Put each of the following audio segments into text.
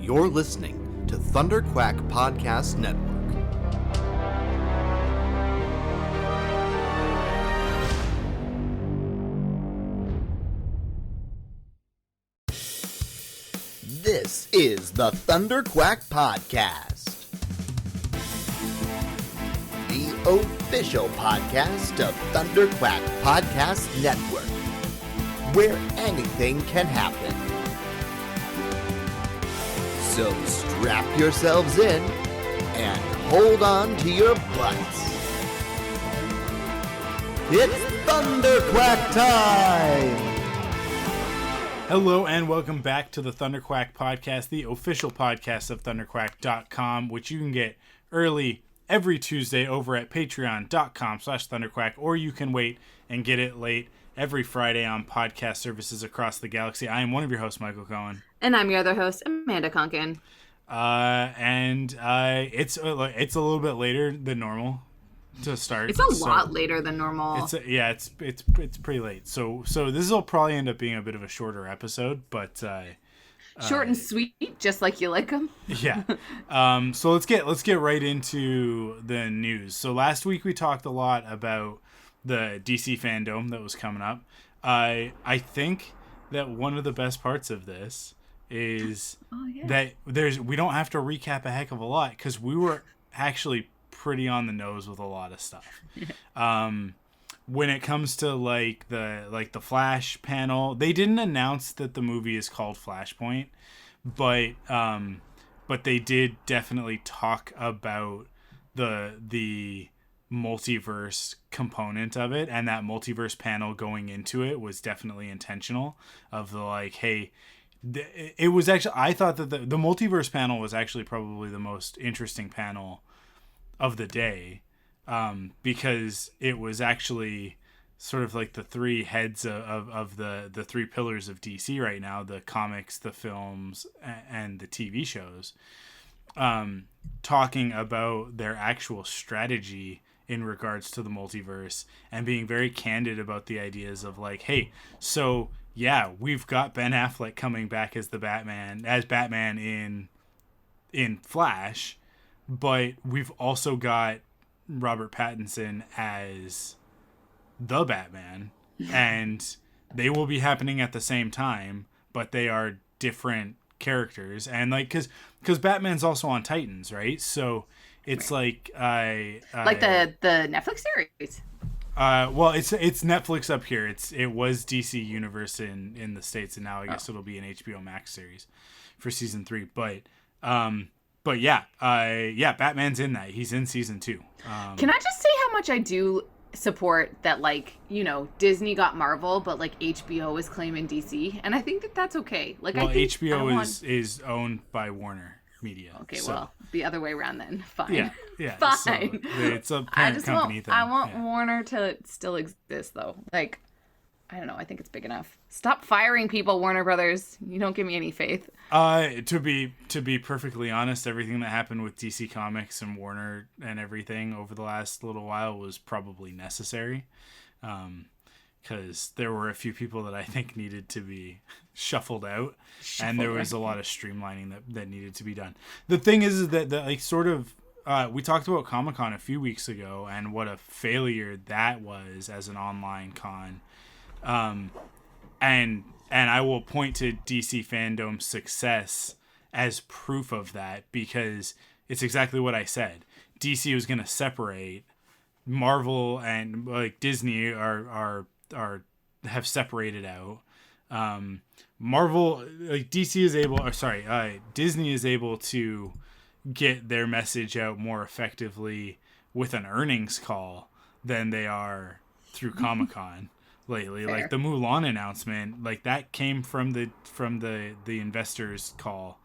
You're listening to Thunderquack Podcast Network. This is the Thunderquack Podcast, the official podcast of Thunderquack Podcast Network, where anything can happen. So strap yourselves in and hold on to your butts. It's Thunderquack time! Hello and welcome back to the Thunderquack Podcast, the official podcast of thunderquack.com, which you can get early every Tuesday over at patreon.com/thunderquack, or you can wait and get it late every Friday on podcast services across the galaxy. I am one of your hosts, Michael Cohen. And I'm your other host, Amanda Conkin. It's a little bit later than normal to start. It's a lot later than normal. It's pretty late. So this will probably end up being a bit of a shorter episode, but short and sweet, just like you like them. Yeah. So let's get right into the news. So last week we talked a lot about the DC Fandome that was coming up. I think that one of the best parts of this is that we don't have to recap a heck of a lot, because we were actually pretty on the nose with a lot of stuff. When it comes to the Flash panel, they didn't announce that the movie is called Flashpoint, but they did definitely talk about the multiverse component of it, and that multiverse panel going into it was definitely intentional. Of it was actually, I thought that the multiverse panel was actually probably the most interesting panel of the day, because it was actually sort of like the three heads of the three pillars of DC right now: the comics, the films, and the TV shows, talking about their actual strategy in regards to the multiverse, and being very candid about the ideas of we've got Ben Affleck coming back as Batman in Flash, but we've also got Robert Pattinson as the Batman, and they will be happening at the same time, but they are different characters. And because Batman's also on Titans, right? So it's like the Netflix series. It's Netflix up here. It was DC Universe in the States, and now I guess it'll be an HBO Max series for season 3. But Batman's in that. He's in season 2. Can I just say how much I do support that, Disney got Marvel, but HBO is claiming DC, and I think that that's okay. I think HBO is owned by Warner Media. Okay, well, the other way around then. Fine. Yeah. Fine. So it's a parent company thing. I want Warner to still exist, though. I don't know. I think it's big enough. Stop firing people, Warner Brothers. You don't give me any faith. To be perfectly honest, everything that happened with DC Comics and Warner and everything over the last little while was probably necessary. Because there were a few people that I think needed to be shuffled out, and there was a lot of streamlining that needed to be done. The thing is that we talked about Comic-Con a few weeks ago, and what a failure that was as an online con. And I will point to DC Fandome's success as proof of that, because it's exactly what I said. DC was going to separate. Marvel and Disney have separated out. Disney is able to get their message out more effectively with an earnings call than they are through Comic-Con lately. Fair. The Mulan announcement, that came from the investors call.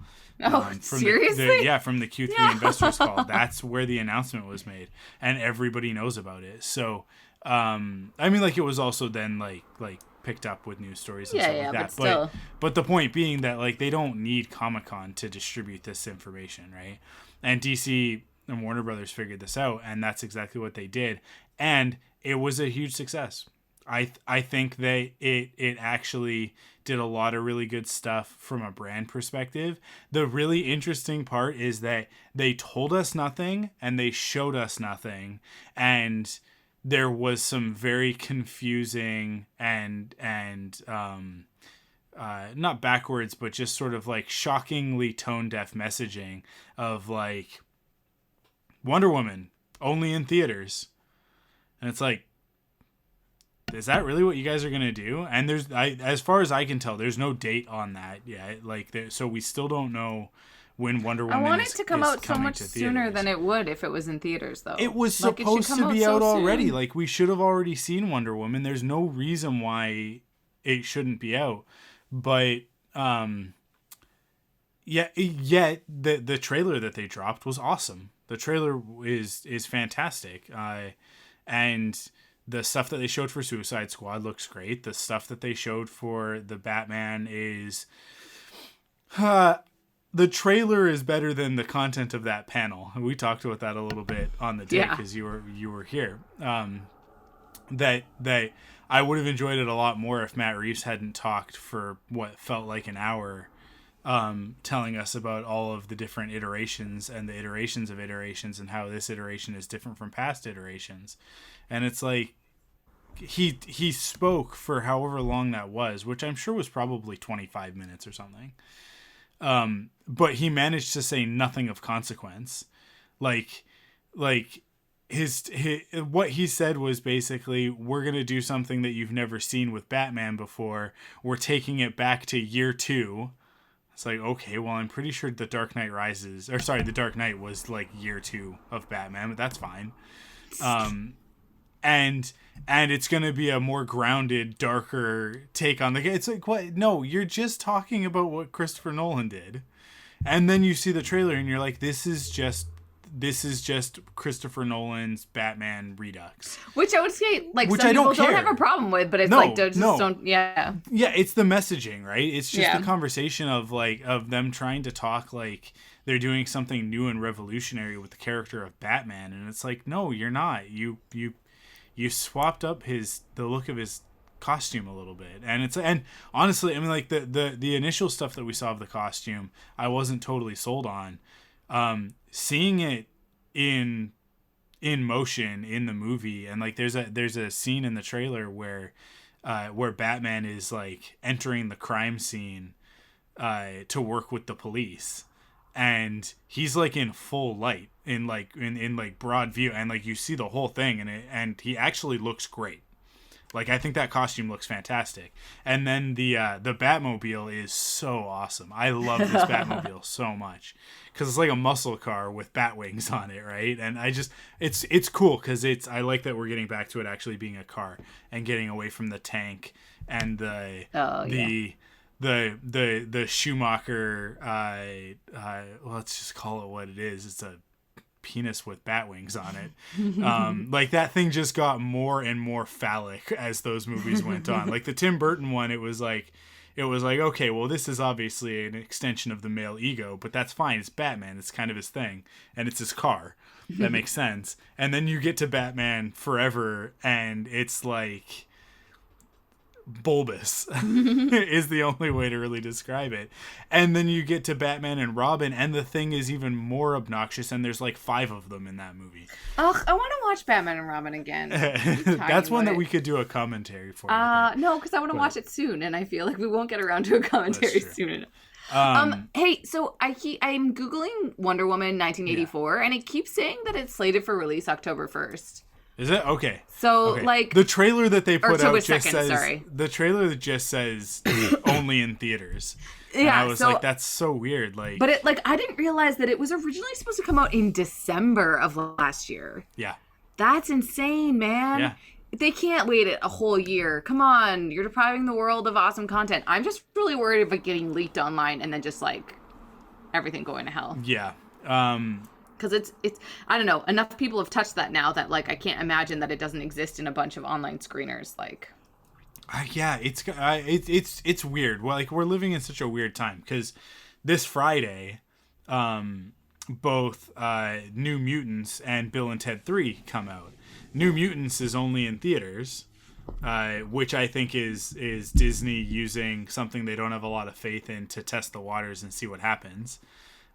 Seriously? From the Q3 investors call. That's where the announcement was made, and everybody knows about it. So, it was also then picked up with news stories and stuff like that. But still. But the point being that they don't need Comic-Con to distribute this information, right? And DC and Warner Brothers figured this out, and that's exactly what they did, and it was a huge success. I think it actually did a lot of really good stuff from a brand perspective. The really interesting part is that they told us nothing and they showed us nothing, and there was some very confusing and not backwards, but just sort of like shockingly tone deaf messaging of like Wonder Woman only in theaters, and it's like, is that really what you guys are gonna do? And as far as I can tell, there's no date on that yet. Like, so we still don't know when Wonder Woman. I want it to come out so much sooner than it would if it was in theaters, though. It was supposed to be out already. Like, we should have already seen Wonder Woman. There's no reason why it shouldn't be out. But the trailer that they dropped was awesome. The trailer is fantastic. And the stuff that they showed for Suicide Squad looks great. The stuff that they showed for the Batman is... the trailer is better than the content of that panel. We talked about that a little bit on the day because you were here. That I would have enjoyed it a lot more if Matt Reeves hadn't talked for what felt like an hour, telling us about all of the different iterations and the iterations of iterations and how this iteration is different from past iterations. And it's like he spoke for however long that was, which I'm sure was probably 25 minutes or something. But he managed to say nothing of consequence. Like his what he said was basically, we're going to do something that you've never seen with Batman before. We're taking it back to year 2. It's like, okay, well, I'm pretty sure The Dark Knight was like year 2 of Batman, but that's fine. And it's going to be a more grounded, darker take on the game. It's like, what? No, you're just talking about what Christopher Nolan did. And then you see the trailer and you're like, this is just Christopher Nolan's Batman Redux. Which I would say, like, some people don't have a problem with, but it's don't. Yeah, it's the messaging, right? It's just the conversation of them trying to talk like they're doing something new and revolutionary with the character of Batman, and it's like, no, you're not. You swapped up the look of his costume a little bit, and honestly, I mean, like the initial stuff that we saw of the costume, I wasn't totally sold on. Seeing it in motion in the movie, and like there's a scene in the trailer where Batman is like entering the crime scene to work with the police, and he's like in full light, in broad view, and like you see the whole thing, and he actually looks great. Like, I think that costume looks fantastic. And then the Batmobile is so awesome. I love this Batmobile so much, because it's like a muscle car with bat wings on it, right? And it's cool, because I like that we're getting back to it actually being a car and getting away from the tank and the Schumacher. Let's just call it what it is. It's a penis with bat wings on it. Like, that thing just got more and more phallic as those movies went on. Like the Tim Burton one, it was like, okay, well, this is obviously an extension of the male ego, but that's fine. It's Batman. It's kind of his thing, and it's his car. That makes sense. And then you get to Batman Forever, and it's like bulbous is the only way to really describe it. And then you get to Batman and Robin, and the thing is even more obnoxious, and there's like 5 of them in that movie. Ugh, I want to watch Batman and Robin again. That's one that we could do a commentary for. No, because I want to watch it soon, and I feel like we won't get around to a commentary soon enough. Hey, so I'm Googling Wonder Woman 1984, and it keeps saying that it's slated for release October 1st. Is it? Okay. So, like, the trailer that they put out just says the trailer that just says only in theaters. Yeah, and I was like, that's so weird. Like, but I didn't realize that it was originally supposed to come out in December of last year. Yeah. That's insane, man. Yeah. They can't wait a whole year. Come on, you're depriving the world of awesome content. I'm just really worried about getting leaked online and then just like everything going to hell. Yeah. Because it's I don't know, enough people have touched that now that like I can't imagine that it doesn't exist in a bunch of online screeners. Like, yeah, it's weird. Well, like, we're living in such a weird time, because this Friday, both New Mutants and Bill and Ted 3 come out. New Mutants is only in theaters, which I think is Disney using something they don't have a lot of faith in to test the waters and see what happens.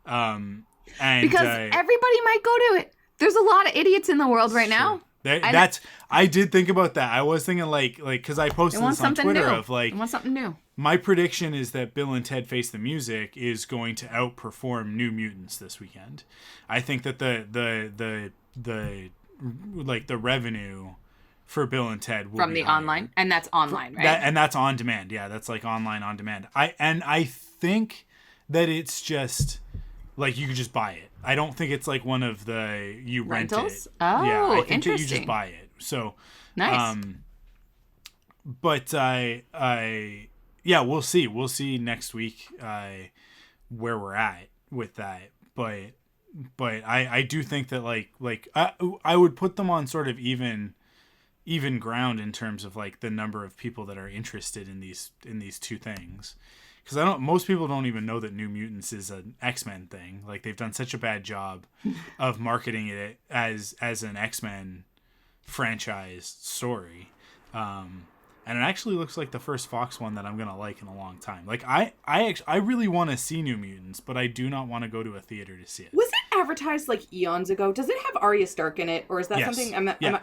And because everybody might go to it. There's a lot of idiots in the world right now. I did think about that. I was thinking like because I posted this on Twitter of like, I want something new. My prediction is that Bill and Ted Face the Music is going to outperform New Mutants this weekend. I think that the revenue for Bill and Ted will from be the higher. Online, and that's online, right? And that's on demand. Yeah, that's like online on demand. I think that it's just like you could just buy it. I don't think it's like one of the you rent rentals. it. Oh, yeah, I think interesting. that you just buy it. So nice. But yeah, we'll see. We'll see next week where we're at with that. But I do think that like I would put them on sort of even ground in terms of like the number of people that are interested in these two things. Because most people don't even know that New Mutants is an X-Men thing. Like they've done such a bad job of marketing it as an X-Men franchise story. And it actually looks like the first Fox one that I'm gonna like in a long time. Like I really want to see New Mutants, but I do not want to go to a theater to see it. Was it advertised like eons ago? Does it have Arya Stark in it, or is that something?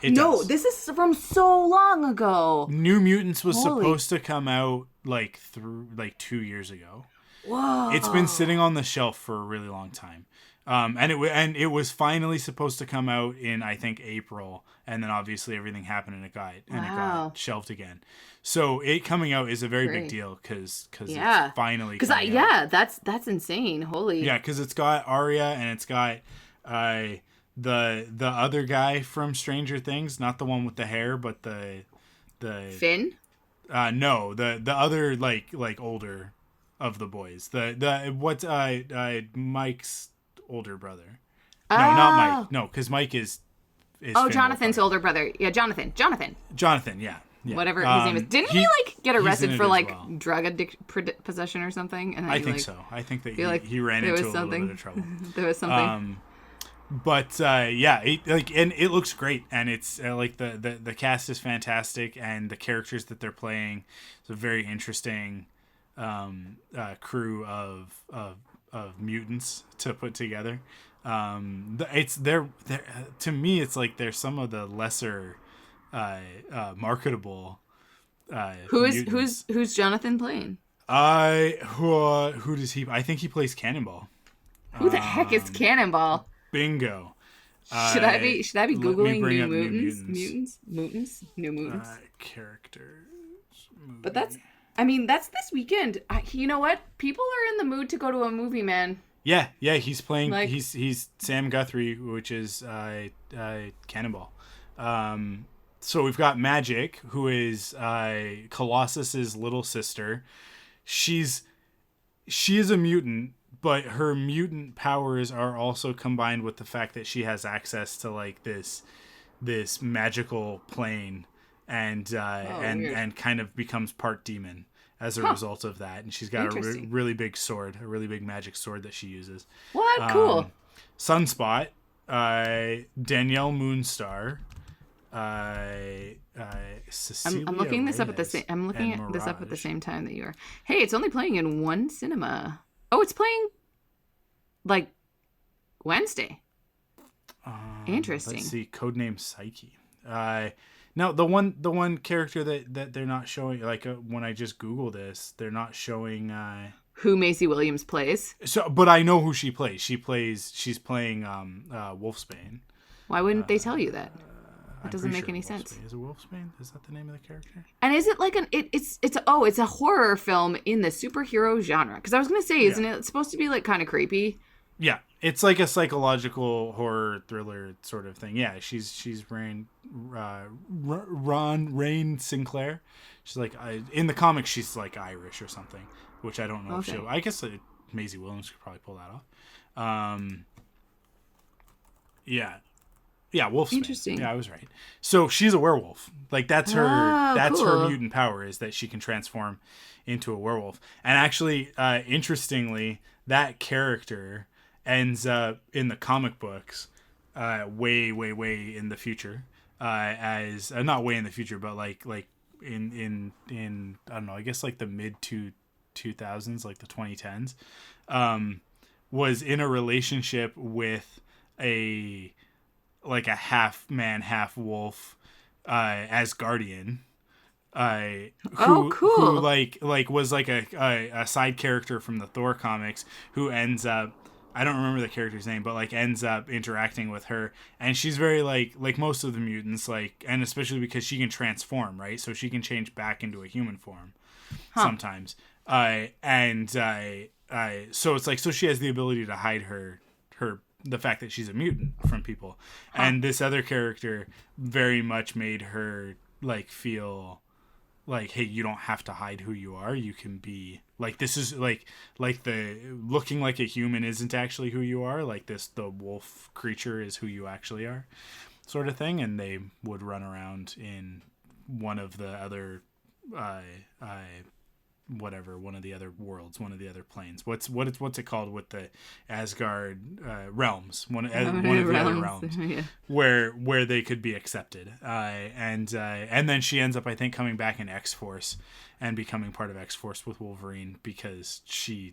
It no, does. this is from so long ago. New Mutants was supposed to come out like 2 years ago. Whoa! It's been sitting on the shelf for a really long time. And it was finally supposed to come out in I think April, and then obviously everything happened and it got shelved again. So it coming out is a very big deal because it's finally that's insane. Holy because it's got Arya and it's got the other guy from Stranger Things, not the one with the hair, but the Finn. No, the other like older of the boys. Mike's older brother. No, not Mike. No, because Mike is Finn Jonathan's Wolfhard. older brother. Yeah, Jonathan, yeah. Whatever his name is. Didn't he like get arrested for like well. drug possession or something? And then I think so. I think that he ran into a little bit of trouble. There was something. But it looks great, and it's like the cast is fantastic, and the characters that they're playing is a very interesting crew of mutants to put together. They're to me, it's like they're some of the lesser marketable. Who's Jonathan playing? Who does he? I think he plays Cannonball. Who the heck is Cannonball? Bingo. Should I be googling New Mutants? Characters. Movie. But that's this weekend. You know what? People are in the mood to go to a movie, man. Yeah. He's playing. He's Sam Guthrie, which is Cannonball. So we've got Magic, who is Colossus's little sister. She is a mutant, but her mutant powers are also combined with the fact that she has access to like this magical plane, and kind of becomes part demon as a result of that. And she's got a really big sword, a really big magic sword that she uses. What? Cool. Sunspot, Danielle Moonstar, Cecilia I'm looking this up at the Reyes, same. I'm looking and at this up at the Mirage. same time that you are. Hey, it's only playing in one cinema. Oh, it's playing like Wednesday. Interesting. Let's see. Codename Psyche. Now the one character that they're not showing, like when I just Google this, they're not showing who Maisie Williams plays. So, but I know who she plays. She's playing Wolfsbane. Why wouldn't they tell you that? That doesn't make any Wolfsbane. sense. Is it Wolfsbane? Is that the name of the character? And is it like it's a horror film in the superhero genre? Because I was gonna say, isn't it supposed to be like kind of creepy? Yeah, it's like a psychological horror thriller sort of thing. Yeah, she's Rain Sinclair. She's like in the comics she's like Irish or something, which I don't know if she'll. I guess Maisie Williams could probably pull that off. Yeah, Wolfsbane. Interesting. Yeah, I was right. So she's a werewolf. Like that's her. That's cool. her mutant power, is that she can transform into a werewolf. And actually, interestingly, that character ends up in the comic books, way in the future. As not way in the future, but like in I don't know, I guess like the mid 2000s, like the 2010s, was in a relationship with a half man, half wolf Asgardian. Cool. Who was like a side character from the Thor comics, who ends up, I don't remember the character's name, but like ends up interacting with her, and she's very like most of the mutants, like, and especially because she can transform, right? So she can change back into a human form sometimes. So it's like, so she has the ability to hide the fact that she's a mutant from people. And this other character very much made her like feel like, hey, you don't have to hide who you are. You can be like, this is like the looking like a human isn't actually who you are. Like the wolf creature is who you actually are, sort of thing. And they would run around in one of the other, one of the other worlds, one of the other planes. What's it called with the Asgard realms? One of the other realms, yeah. where they could be accepted. And then she ends up, I think, coming back in X-Force and becoming part of X-Force with Wolverine, because she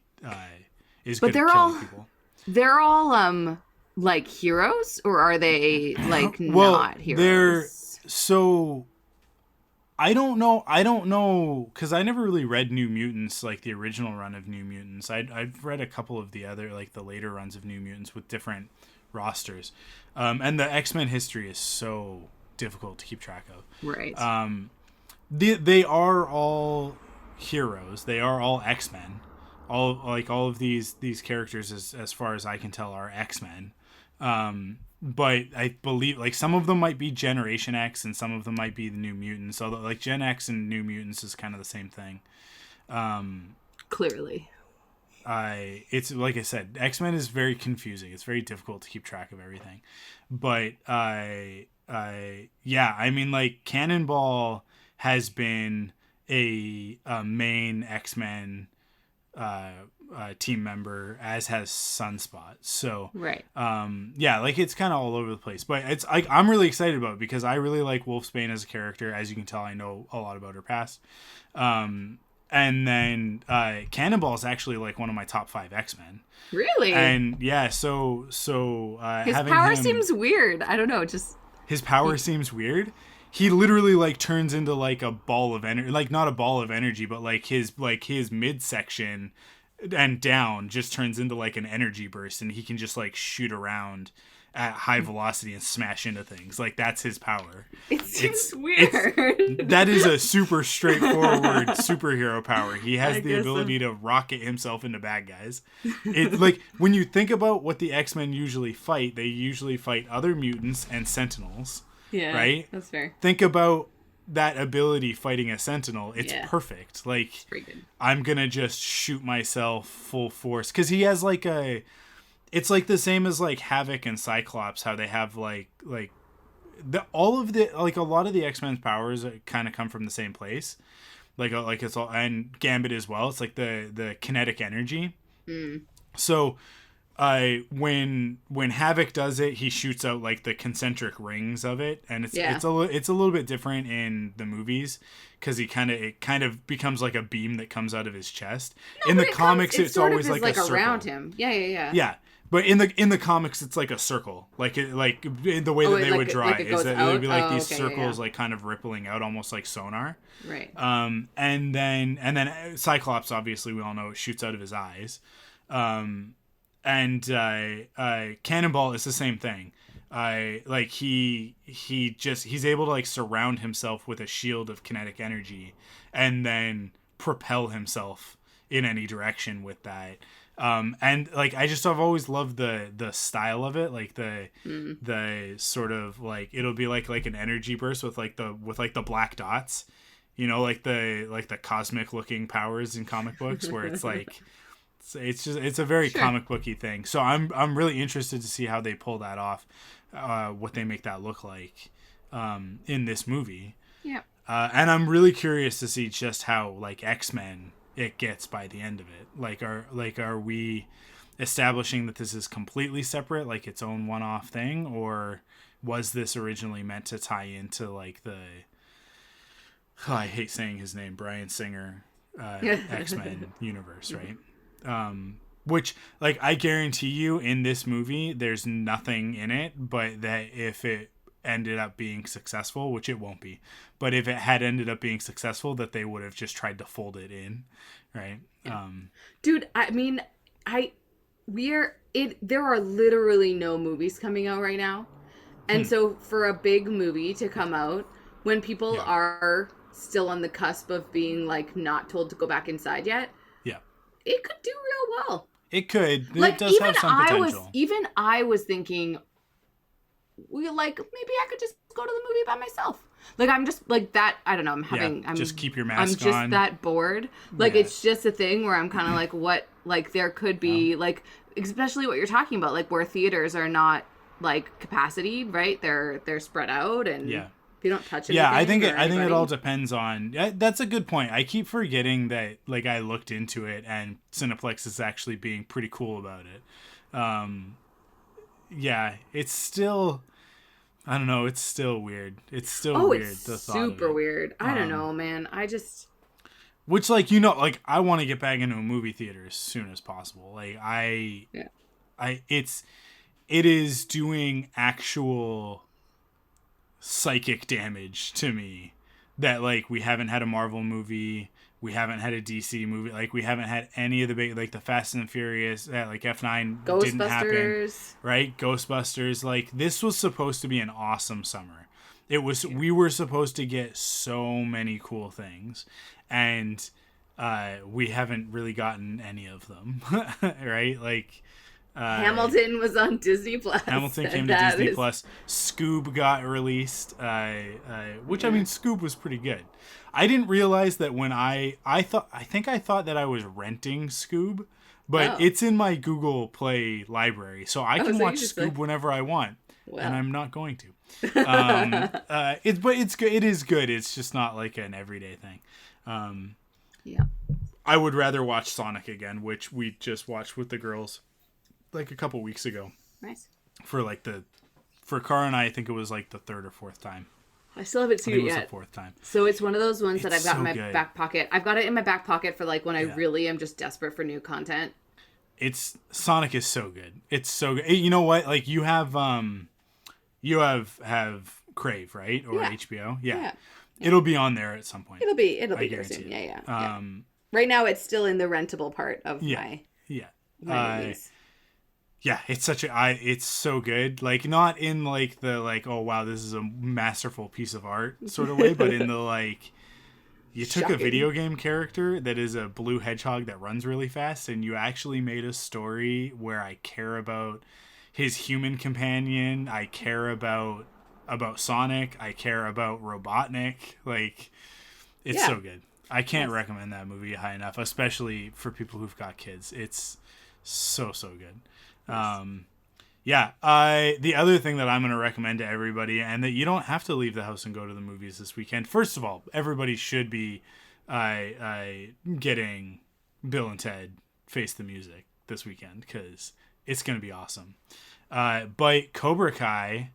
is good at killing people. They're all like heroes, or are they like not heroes? I don't know, because I never really read New Mutants, like the original run of New Mutants. I've read a couple of the other, like the later runs of New Mutants with different rosters. And the X-Men history is so difficult to keep track of. Right. They are all heroes. They are all X-Men. All of these characters, as far as I can tell, are X-Men. But I believe like some of them might be Generation X and some of them might be the New Mutants. Although like Gen X and New Mutants is kind of the same thing. Clearly. It's like I said, X-Men is very confusing. It's very difficult to keep track of everything. But yeah, I mean, like Cannonball has been a main X-Men team member, as has Sunspot. So right. Yeah, like it's kind of all over the place, but it's I'm really excited about it because I really like Wolfsbane as a character. As you can tell, I know a lot about her past. And then Cannonball is actually like one of my top 5 X-Men. Really? And yeah, so his power seems weird. I don't know, just his power seems weird. He literally like turns into like a ball of energy, like not a ball of energy, but like his midsection and down just turns into like an energy burst, and he can just like shoot around at high velocity and smash into things. Like that's his power. It seems weird. That is a super straightforward superhero power. He has the ability to rocket himself into bad guys. It's like when you think about what the X-Men usually fight, they usually fight other mutants and Sentinels. Yeah, right? That's fair. Think about that ability fighting a Sentinel. It's perfect. Like, it's pretty good. I'm gonna just shoot myself full force, because he has like it's like the same as like Havoc and Cyclops, how they have like all of the, like a lot of the X-Men's powers kind of come from the same place. Like it's all, and Gambit as well. It's like the kinetic energy. So when Havoc does it, he shoots out like the concentric rings of it, and it's a little bit different in the movies, because it kind of becomes like a beam that comes out of his chest. In the comics, it's always like a circle around him. Yeah. But in the comics, it's like a circle, like in the way that they would draw it is that it would be like these circles, like kind of rippling out, almost like sonar. Right. And then Cyclops, obviously, we all know, it shoots out of his eyes. And Cannonball is the same thing. Like he's able to like surround himself with a shield of kinetic energy, and then propel himself in any direction with that. And like I've always loved the style of it, like the sort of like it'll be like an energy burst with the black dots, you know, like the cosmic looking powers in comic books, where it's like it's a very comic booky thing. So I'm really interested to see how they pull that off, what they make that look like in this movie. Yeah. And I'm really curious to see just how like X-Men it gets by the end of it. Are we establishing that this is completely separate, like its own one-off thing, or was this originally meant to tie into like I hate saying his name, Bryan Singer, X-Men universe, right? Which, like, I guarantee you in this movie, there's nothing in it, but that if it ended up being successful, which it won't be, but if it had ended up being successful, that they would have just tried to fold it in, right? Yeah. Dude, I mean, there are literally no movies coming out right now. And so for a big movie to come out when people are still on the cusp of being like not told to go back inside yet, it could do real well. It could. Like, it does have some potential. Even I was thinking, maybe I could just go to the movie by myself. Like, I'm just like that. I don't know. I'm just keep your mask on. I'm just that bored. Like, it's just a thing where I'm kind of like, what? Like, there could be like, especially what you're talking about, like where theaters are not like capacity, right? They're spread out, and if you don't touch anything. Yeah, I think it all depends on. That's a good point. I keep forgetting that. Like, I looked into it, and Cineplex is actually being pretty cool about it. It's still. I don't know. It's still weird. It's still weird. It's super weird. I don't know, man. Which, like, you know, like, I want to get back into a movie theater as soon as possible. Like, it is doing actual psychic damage to me that, like, we haven't had a Marvel movie, we haven't had a DC movie, like, we haven't had any of the big, like, the Fast and Furious, like F9 didn't happen, right? Ghostbusters, like, this was supposed to be an awesome summer. We were supposed to get so many cool things, and we haven't really gotten any of them, right? Like, Hamilton was on Disney Plus. Hamilton came to Disney Plus. Scoob got released, which I mean, Scoob was pretty good. I didn't realize that when I thought that I was renting Scoob, but it's in my Google Play library, so I can watch Scoob whenever I want, and I'm not going to. It is good. It's just not like an everyday thing. I would rather watch Sonic again, which we just watched with the girls like a couple weeks ago. Nice. For Cara and I think it was like the third or fourth time. I still haven't seen it yet. It was the fourth time. So it's one of those ones that I've got in my back pocket. I've got it in my back pocket for like when I really am just desperate for new content. Sonic is so good. It's so good. You know what? Like, you have Crave, right? Or HBO? Yeah. It'll be on there at some point. It'll be there soon. Yeah. Right now it's still in the rentable part of my movies. Yeah, it's so good. Like, not in like the like, oh wow, this is a masterful piece of art sort of way, but in the like, you took a video game character that is a blue hedgehog that runs really fast, and you actually made a story where I care about his human companion, I care about Sonic, I care about Robotnik. Like, it's so good. I can't recommend that movie high enough, especially for people who've got kids. It's so good. The other thing that I'm going to recommend to everybody, and that you don't have to leave the house and go to the movies this weekend. First of all, everybody should be getting Bill and Ted Face the Music this weekend, because it's going to be awesome. But Cobra Kai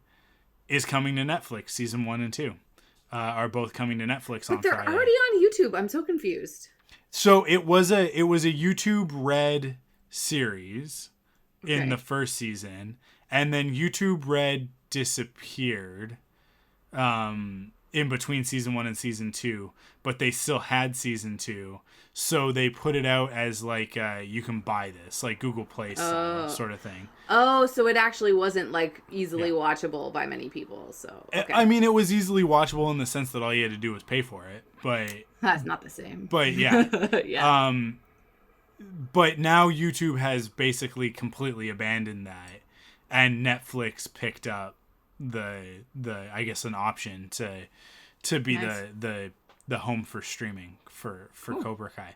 is coming to Netflix. Season 1 and 2 are both coming to Netflix on Friday. But they're already on YouTube. I'm so confused. So it was a YouTube Red series in the first season, and then YouTube Red disappeared in between season 1 and season 2, but they still had season 2, so they put it out as like you can buy this, like Google Play sort of thing. Oh, so it actually wasn't like easily watchable by many people. So I mean, it was easily watchable in the sense that all you had to do was pay for it, but that's not the same. But but now YouTube has basically completely abandoned that, and Netflix picked up the I guess an option to be the home for streaming for Cobra Kai,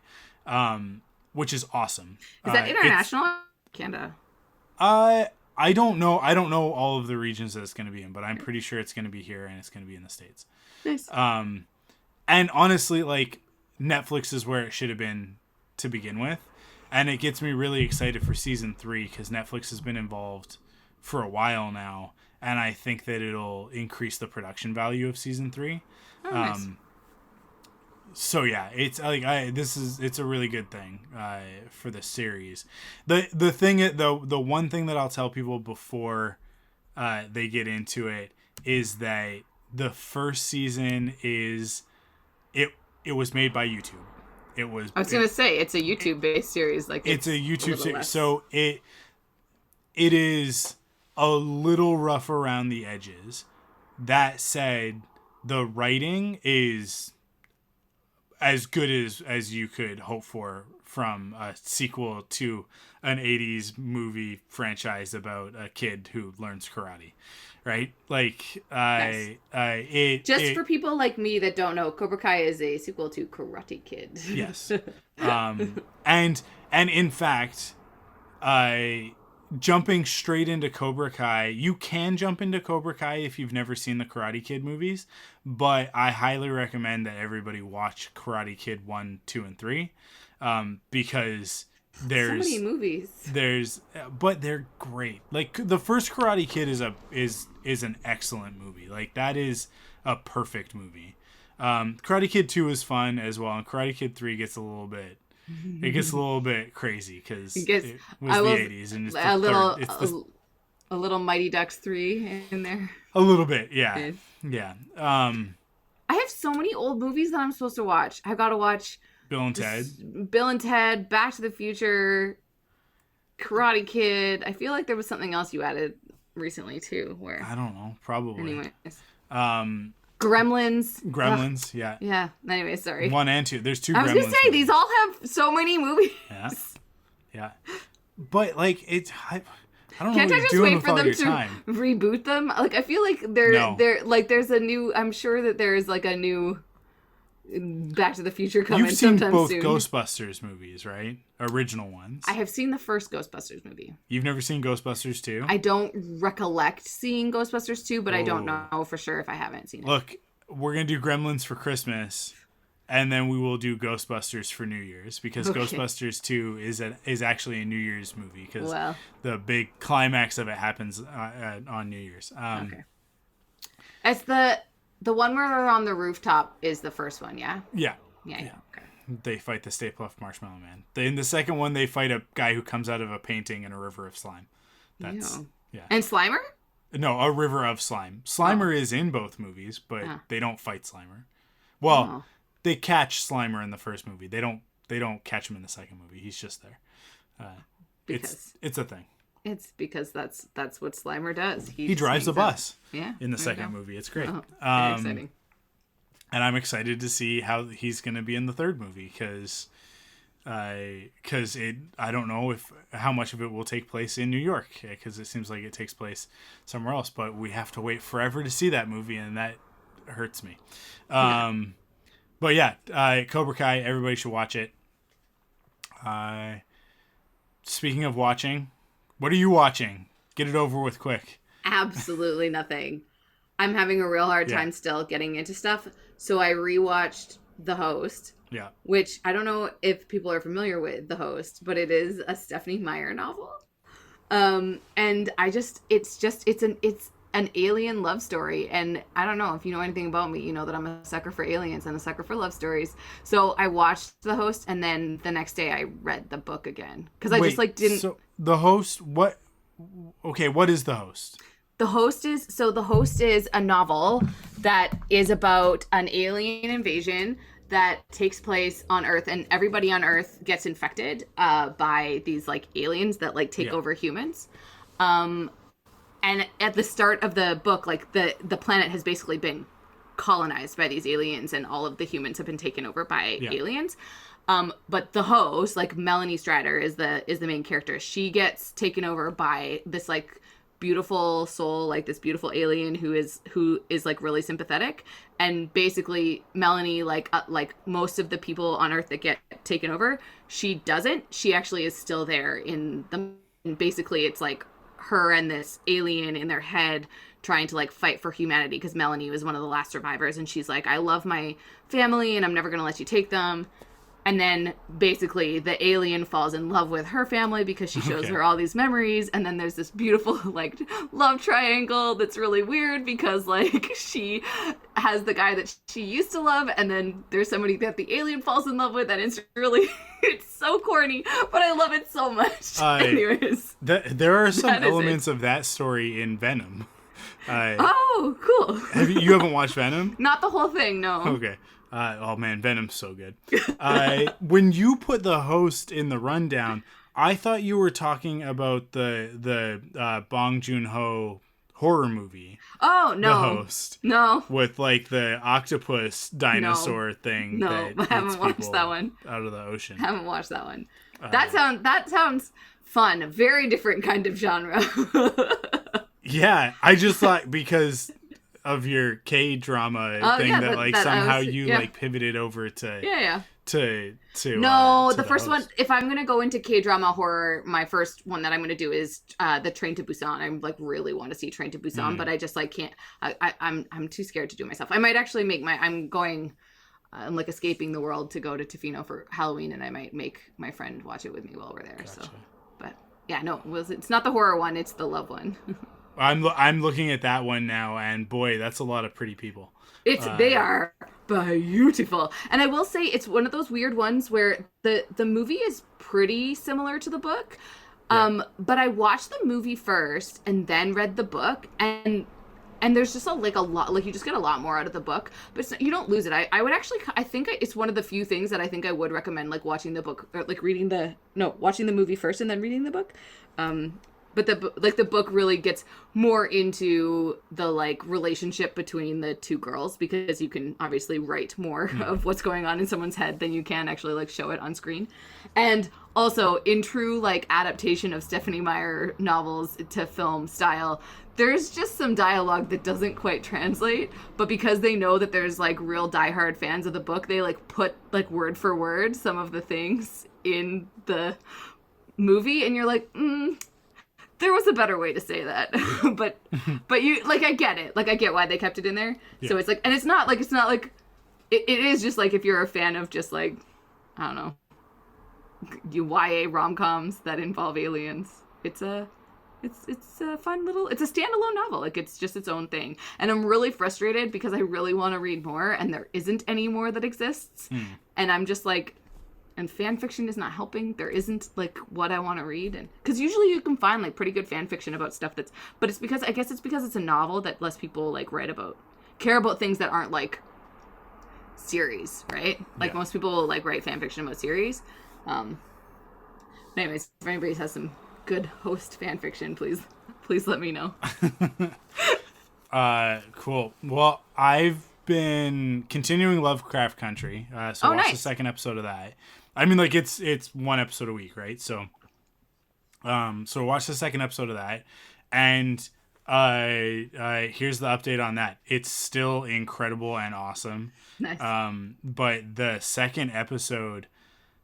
which is awesome. Is that international? Canada. I don't know. I don't know all of the regions that it's going to be in, but I'm pretty sure it's going to be here and it's going to be in the States. Nice. And honestly, like, Netflix is where it should have been to begin with. And it gets me really excited for season 3, because Netflix has been involved for a while now, and I think that it'll increase the production value of season 3. Oh, nice. So yeah, it's like it's a really good thing for the series. The thing the one thing that I'll tell people before they get into it is that the first season is it was made by YouTube. I was gonna say it's a YouTube based series. Like it's a YouTube series, so it is a little rough around the edges. That said, the writing is as good as you could hope for from a sequel to an 80s movie franchise about a kid who learns karate, right? Like, for people like me that don't know, Cobra Kai is a sequel to Karate Kid. Yes. And in fact, jumping straight into Cobra Kai, you can jump into Cobra Kai if you've never seen the Karate Kid movies, but I highly recommend that everybody watch Karate Kid 1, 2, and 3, because there's so many movies. But they're great. Like, the first Karate Kid is an excellent movie. Like, that is a perfect movie. Karate Kid 2 is fun as well, and Karate Kid 3 gets a little bit crazy because it was the 80s, and it's a little Mighty Ducks 3 in there. A little bit, yeah. Yeah. I have so many old movies that I'm supposed to watch. I've got to watch Bill and Ted, Back to the Future, Karate Kid. I feel like there was something else you added recently too. Where I don't know, probably. Anyways, Gremlins. Yeah. Yeah. Anyway, sorry. 1 and 2. There's 2 Gremlins. I was gonna say these all have so many movies. Yeah. But like I don't know. Can't what I just you're doing wait for them to time. reboot them? Like, I feel like there's a new. I'm sure that there's like a new Back to the Future coming sometime soon. You've seen both Ghostbusters movies, right? Original ones. I have seen the first Ghostbusters movie. You've never seen Ghostbusters 2? I don't recollect seeing Ghostbusters 2, but I don't know for sure if I haven't seen it. Look, we're going to do Gremlins for Christmas, and then we will do Ghostbusters for New Year's, because Ghostbusters 2 is actually a New Year's movie, because the big climax of it happens on New Year's. Okay. It's the one where they're on the rooftop is the first one, yeah? Yeah. Yeah. Okay. They fight the Stay Puft Marshmallow Man. In the second one, they fight a guy who comes out of a painting in a river of slime. That's yeah. And Slimer? No, a river of slime. Slimer is in both movies, but they don't fight Slimer. Well, they catch Slimer in the first movie. They don't catch him in the second movie. He's just there. It's a thing. It's because that's what Slimer does. He drives a bus. Yeah. In the second movie, it's great. Very exciting. And I'm excited to see how he's going to be in the third movie, because I don't know how much of it will take place in New York, because it seems like it takes place somewhere else. But we have to wait forever to see that movie, and that hurts me. But yeah, Cobra Kai, everybody should watch it. Speaking of watching, what are you watching? Get it over with quick. Absolutely nothing. I'm having a real hard time still getting into stuff. So I rewatched The Host. Yeah. Which I don't know if people are familiar with The Host, but it is a Stephenie Meyer novel. And it's an alien love story. And I don't know if you know anything about me, you know that I'm a sucker for aliens and a sucker for love stories. So I watched The Host, and then the next day I read the book again. Because I just didn't. So The Host, what? Okay, what is The Host? The Host is a novel that is about an alien invasion that takes place on Earth, and everybody on Earth gets infected by these aliens that take over humans. And at the start of the book, the planet has basically been colonized by these aliens, and all of the humans have been taken over by aliens. But the host, Melanie Strader is the main character. She gets taken over by this beautiful soul, this beautiful alien who is really sympathetic. And basically Melanie, most of the people on Earth that get taken over, she doesn't. She actually is still there and basically it's her and this alien in their head trying to fight for humanity, because Melanie was one of the last survivors, and she's I love my family and I'm never gonna let you take them. And then basically the alien falls in love with her family because she shows her all these memories. And then there's this beautiful like love triangle that's really weird because like she has the guy that she used to love, and then there's somebody that the alien falls in love with, and it's really it's so corny, but I love it so much. Anyways, there are some elements of that story in Venom. Oh, cool. You haven't watched Venom? Not the whole thing, no. Okay. Oh man, Venom's so good. When you put the host in the rundown, I thought you were talking about the Bong Joon-ho horror movie. Oh no, The Host. No, with like the octopus dinosaur thing. No, that I haven't watched that one. Out of the ocean. I haven't watched that one. That sounds fun. A very different kind of genre. Yeah, I just thought because of your K-drama thing that somehow you like pivoted over to to the first one. If I'm gonna go into K-drama horror, my first one that I'm gonna do is the Train to Busan. I like really want to see Train to Busan, but I just like can't. I'm too scared to do it myself. I might actually make I'm like escaping the world to go to Tofino for Halloween, and I might make my friend watch it with me while we're there. Gotcha. So, but yeah, no, it's not the horror one. It's the love one. I'm looking at that one now, and boy, that's a lot of pretty people. They are beautiful, and I will say it's one of those weird ones where the movie is pretty similar to the book, but I watched the movie first and then read the book, and there's just a lot, like you just get a lot more out of the book, but you don't lose it. I would actually, I think it's one of the few things that I think I would recommend, like watching the book or like watching the movie first and then reading the book. But the book really gets more into the like relationship between the two girls, because you can obviously write more of what's going on in someone's head than you can actually like show it on screen. And also in true like adaptation of Stephenie Meyer novels to film style, there's just some dialogue that doesn't quite translate, but because they know that there's like real diehard fans of the book, they like put like word for word some of the things in the movie, and you're like, there was a better way to say that. but you like, I get it. Like I get why they kept it in there. Yeah. So it's like, and it's not like it is just like, if you're a fan of just like, I don't know, YA rom-coms that involve aliens, it's a fun little, it's a standalone novel. Like it's just its own thing. And I'm really frustrated because I really want to read more and there isn't any more that exists. And I'm just like, and fan fiction is not helping. There isn't like what I want to read, and because usually you can find like pretty good fan fiction about stuff but it's because it's a novel that less people like care about things that aren't like series, right? Like most people like write fan fiction about series. Anyways, if anybody has some good host fan fiction, please let me know. Cool. Well, I've been continuing Lovecraft Country, so watch the second episode of that. I mean, like it's one episode a week, right? So watch the second episode of that, and here's the update on that. It's still incredible and awesome. Nice. But the second episode,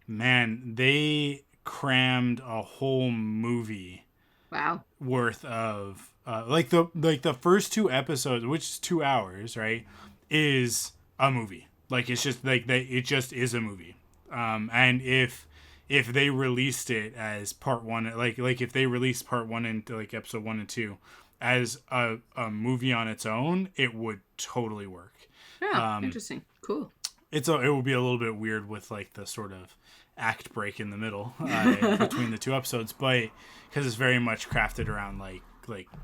man, they crammed a whole movie. Wow. Worth of the first two episodes, which is 2 hours, right, is a movie. Like it's just like it just is a movie. And if they released it as part one, like if they released part one and like episode 1 and 2 as a movie on its own, it would totally work. Yeah, interesting. Cool. It would be a little bit weird with like the sort of act break in the middle between the two episodes, but because it's very much crafted around like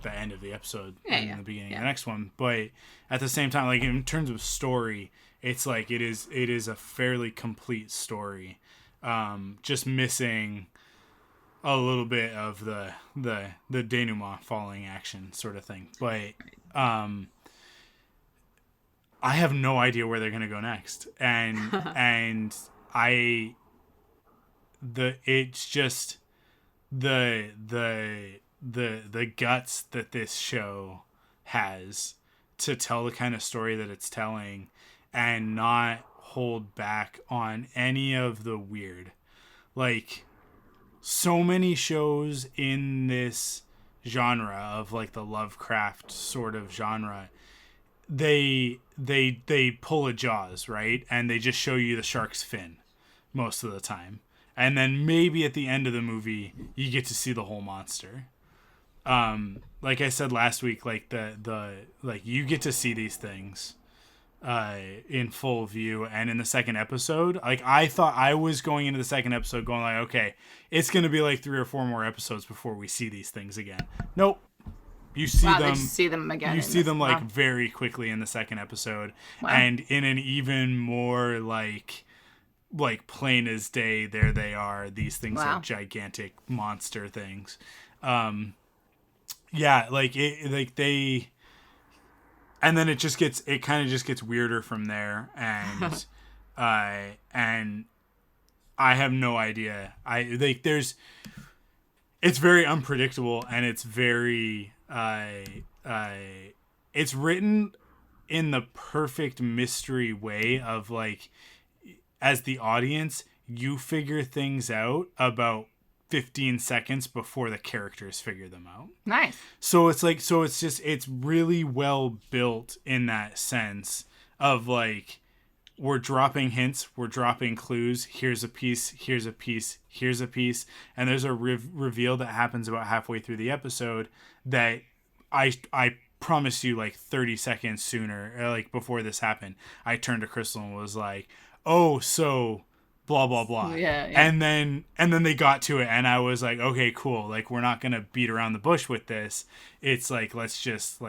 the end of the episode and the beginning of the next one. But at the same time, like in terms of story, it's like it is a fairly complete story, just missing a little bit of the denouement falling action sort of thing. But I have no idea where they're gonna go next, and it's just the guts that this show has to tell the kind of story that it's telling and not hold back on any of the weird. Like so many shows in this genre of like the Lovecraft sort of genre, they pull a Jaws, right? And they just show you the shark's fin. most of the time. And then maybe at the end of the movie, you get to see the whole monster. Like I said last week, like like you get to see these things in full view. And in the second episode, like I thought I was going into the second episode going like, okay, it's going to be like 3 or 4 more episodes before we see these things again. Nope. You see them. They just see them again. You see them like very quickly in the second episode, and in an even more like plain as day. There they are. These things are gigantic monster things. Yeah, like they, and then it kind of just gets weirder from there, and and I have no idea. It's very unpredictable, and it's very it's written in the perfect mystery way of like, as the audience, you figure things out about 15 seconds before the characters figure them out. Nice. So it's really well built in that sense of like, we're dropping hints, we're dropping clues. Here's a piece, here's a piece, here's a piece. And there's a reveal that happens about halfway through the episode that I promise you, like 30 seconds sooner, like before this happened, I turned to Crystal and was like, oh, so blah, blah, blah. Yeah. And then they got to it, and I was like, okay, cool. Like, we're not going to beat around the bush with this. It's like, let's just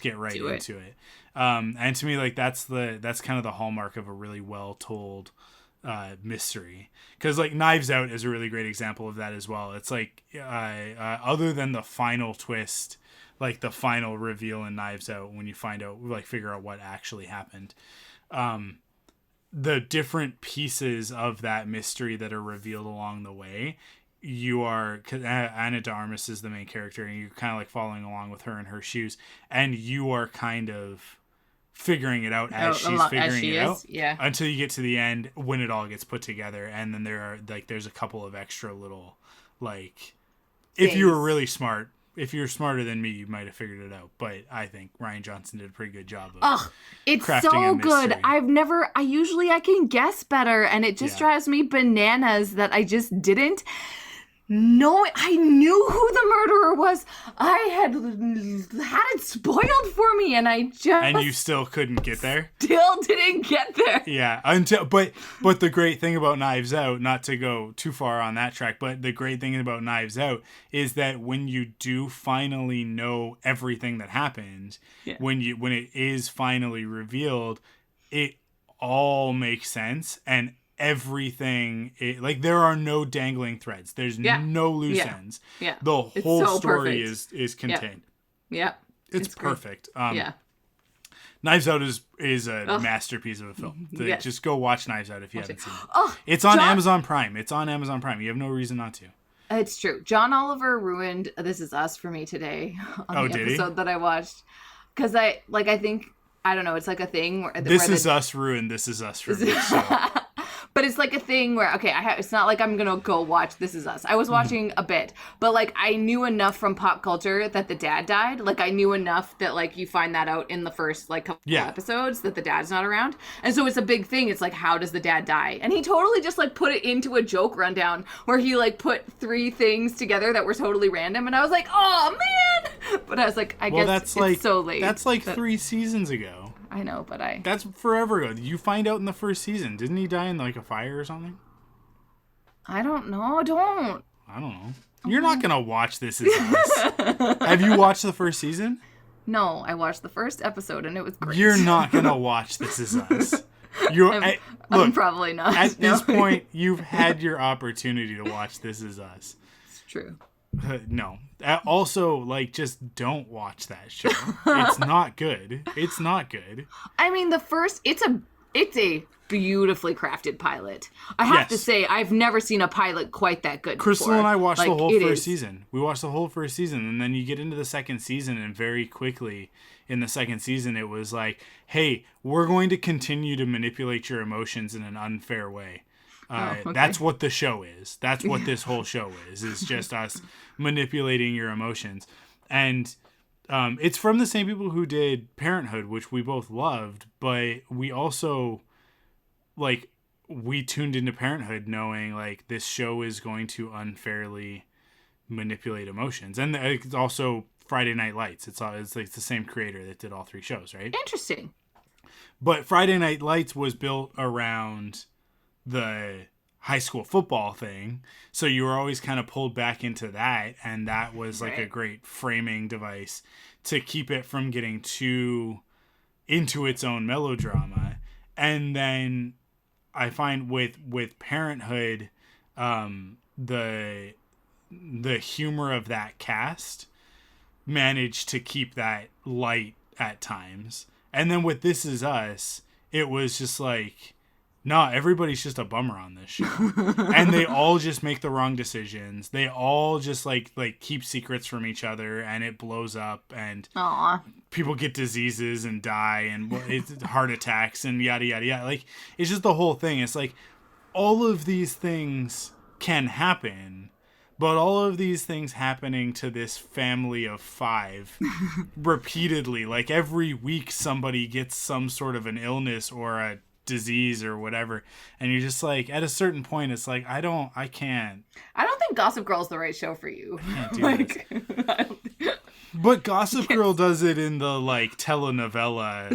get right into it. And to me, like, that's kind of the hallmark of a really well told mystery. Because like Knives Out is a really great example of that as well. It's like, other than the final twist, like the final reveal in Knives Out, when you figure out what actually happened, the different pieces of that mystery that are revealed along the way, because Anna de Armas is the main character, and you're kind of like following along with her in her shoes, and you are kind of figuring it out as she's figuring it out, until you get to the end when it all gets put together. And then there's a couple of extra little, like, if you were really smart, if you're smarter than me, you might have figured it out. But I think Rian Johnson did a pretty good job of it's crafting so a mystery. good. I can guess better, and it just drives me bananas that I just didn't know. I knew who the murderer was. I had it spoiled for me, and and you still couldn't get there. Still didn't get there. Yeah, but the great thing about Knives Out, not to go too far on that track, but the great thing about Knives Out is that when you do finally know everything that happened, when it is finally revealed, it all makes sense, and everything, like, there are no dangling threads. There's no loose ends. Yeah, the whole story is contained. Yeah, it's perfect. Knives Out is a masterpiece of a film. Just go watch Knives Out if you haven't seen it. It's on Amazon Prime. You have no reason not to. It's true. John Oliver ruined This Is Us for me today on the episode that I watched, because I think, I don't know, it's like a thing where This Is Us ruined This Is Us for me. So. But it's like a thing where, okay, it's not like I'm going to go watch This Is Us. I was watching a bit, but like I knew enough from pop culture that the dad died. Like I knew enough that like you find that out in the first like couple episodes that the dad's not around. And so it's a big thing. It's like, how does the dad die? And he totally just like put it into a joke rundown where he like put 3 things together that were totally random. And I was like, oh man. But I was like, I guess it's like, so late. That's like 3 seasons ago. I know, but That's forever ago. You find out in the first season. Didn't he die in like a fire or something? I don't know. I don't know. You're not going to watch This Is Us. Have you watched the first season? No, I watched the first episode and it was great. You're not going to watch This Is Us. I'm probably not. At this point, you've had your opportunity to watch This Is Us. It's true. No. Also, like, just don't watch that show. It's not good. It's not good. I mean, it's a beautifully crafted pilot. I have to say, I've never seen a pilot quite that good Crystal before. and I watched the whole first season. We watched the whole first season, and then you get into the second season, and very quickly in the second season, it was like, hey, we're going to continue to manipulate your emotions in an unfair way. Okay. That's what the show is. That's what this whole show is just us manipulating your emotions. And it's from the same people who did Parenthood, which we both loved, but we also, like, we tuned into Parenthood knowing like this show is going to unfairly manipulate emotions, and it's also Friday Night Lights. It's like the same creator that did all 3 shows, right? Interesting. But Friday Night Lights was built around the high school football thing, so you were always kind of pulled back into that, and that was like a great framing device to keep it from getting too into its own melodrama. And then I find with Parenthood, the humor of that cast managed to keep that light at times. And then with This Is Us, it was just like, nah, everybody's just a bummer on this show. And they all just make the wrong decisions. They all just like keep secrets from each other, and it blows up, and people get diseases and die, and it's heart attacks and yada, yada, yada. Like, it's just the whole thing. It's like all of these things can happen, but all of these things happening to this family of 5 repeatedly, like every week somebody gets some sort of an illness or a disease or whatever, and you're just like, at a certain point it's like, I don't think Gossip Girl's the right show for you. I can't do this. But Gossip Girl does it in the like telenovela,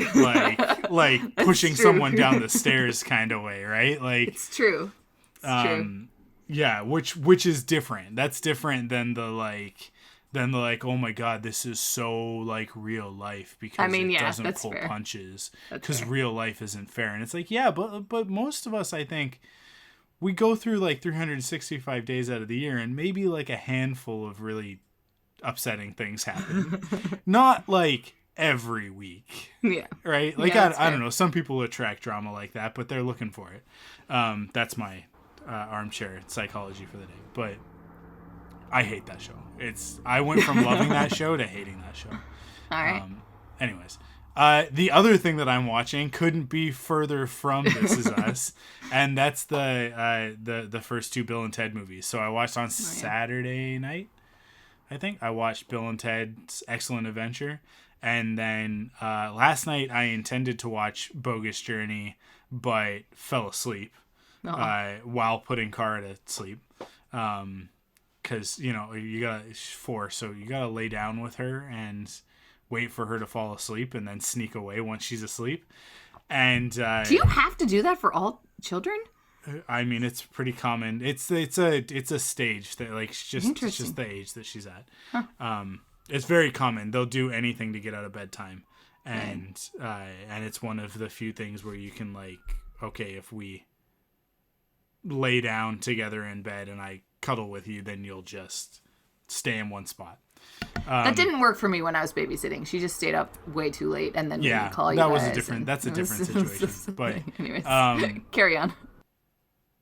like pushing someone down the stairs kind of way, right? Like, it's true. It's true. Yeah, which is different. That's different than the like, oh my god, this is so like real life, because it doesn't pull punches, because real life isn't fair. And it's like, yeah, but most of us, I think, we go through like 365 days out of the year, and maybe like a handful of really upsetting things happen. Not like every week. Yeah. Right? Like, yeah, I don't know. Some people attract drama like that, but they're looking for it. That's my armchair psychology for the day. But I hate that show. I went from loving that show to hating that show. All right. Anyways, the other thing that I'm watching couldn't be further from This Is Us, and that's the first 2 Bill and Ted movies. So I watched on Saturday night, I think. I watched Bill and Ted's Excellent Adventure, and then last night I intended to watch Bogus Journey, but fell asleep while putting Cara to sleep. Because, you gotta, she's 4, so you gotta lay down with her and wait for her to fall asleep and then sneak away once she's asleep. And do you have to do that for all children? I mean, it's pretty common. It's a stage that, like, it's just the age that she's at. Huh. It's very common. They'll do anything to get out of bedtime, and it's one of the few things where you can, like, okay, if we lay down together in bed and I cuddle with you, then you'll just stay in one spot. That didn't work for me when I was babysitting. She just stayed up way too late, and then we would call you guys. That's a different situation. But anyways, carry on.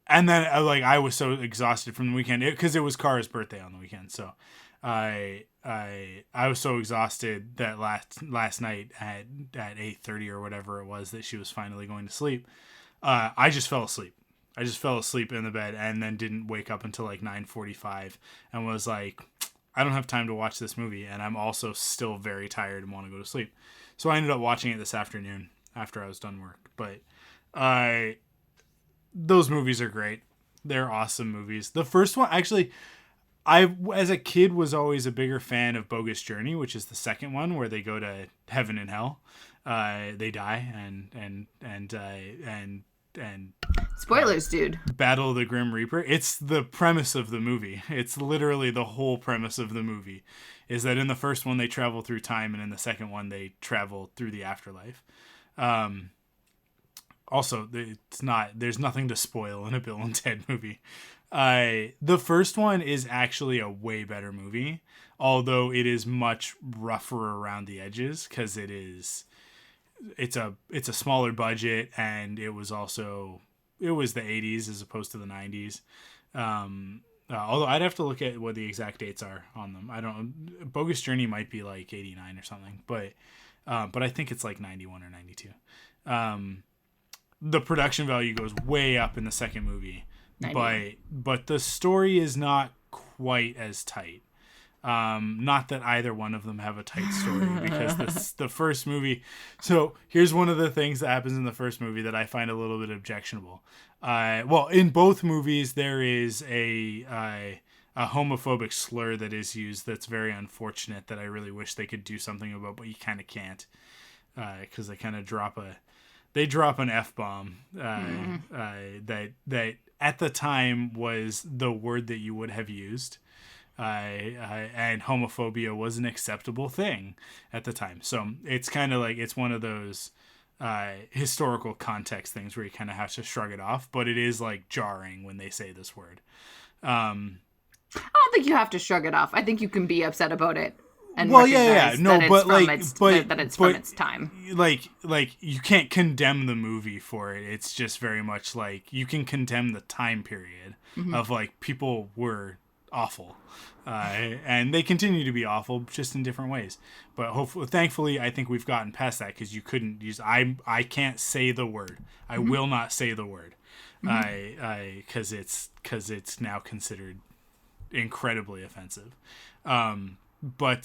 And then I was so exhausted from the weekend because it was Cara's birthday on the weekend. So I was so exhausted that last night at 8:30 or whatever it was that she was finally going to sleep. I just fell asleep. I just fell asleep in the bed and then didn't wake up until like 9:45 and was like, I don't have time to watch this movie, and I'm also still very tired and want to go to sleep. So I ended up watching it this afternoon after I was done work. But those movies are great. They're awesome movies. The first one, actually, I, as a kid, was always a bigger fan of Bogus Journey, which is the second one where they go to heaven and hell. They die and spoilers, dude. Battle the Grim Reaper. It's the premise of the movie. It's literally the whole premise of the movie, is that in the first one they travel through time, and in the second one they travel through the afterlife. Also, there's nothing to spoil in a Bill and Ted movie. The first one is actually a way better movie, although it is much rougher around the edges because it's a smaller budget, and it was the 80s as opposed to the 90s. Although I'd have to look at what the exact dates are on them. Bogus Journey might be like 89 or something, but I think it's like 91 or 92. The production value goes way up in the second movie, but the story is not quite as tight. Not that either one of them have a tight story, because the first movie. So here's one of the things that happens in the first movie that I find a little bit objectionable. Well, in both movies there is a homophobic slur that is used that's very unfortunate, that I really wish they could do something about, but you kind of can't, because they kind of drop an F-bomb that at the time was the word that you would have used. And homophobia was an acceptable thing at the time. So it's kind of like, it's one of those historical context things where you kind of have to shrug it off, but it is like jarring when they say this word. I don't think you have to shrug it off. I think you can be upset about it. And well, recognize no, that but that it's from its time. Like you can't condemn the movie for it. It's just very much like you can condemn the time period of like people were awful, and they continue to be awful, just in different ways. But thankfully, I think we've gotten past that, because you couldn't use I can't say the word. I will not say the word, because it's now considered incredibly offensive. But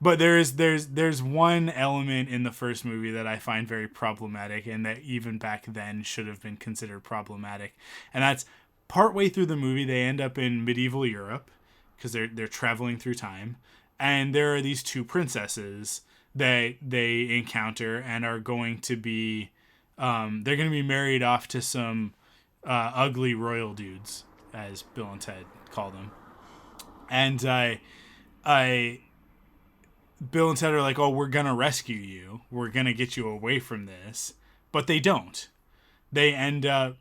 there's one element in the first movie that I find very problematic, and that even back then should have been considered problematic, and that's partway through the movie they end up in medieval Europe, because they're traveling through time, and there are these two princesses that they encounter and are going to be they're going to be married off to some ugly royal dudes, as Bill and Ted call them. And Bill and Ted are like, oh, we're going to rescue you. We're going to get you away from this. But they don't. They end up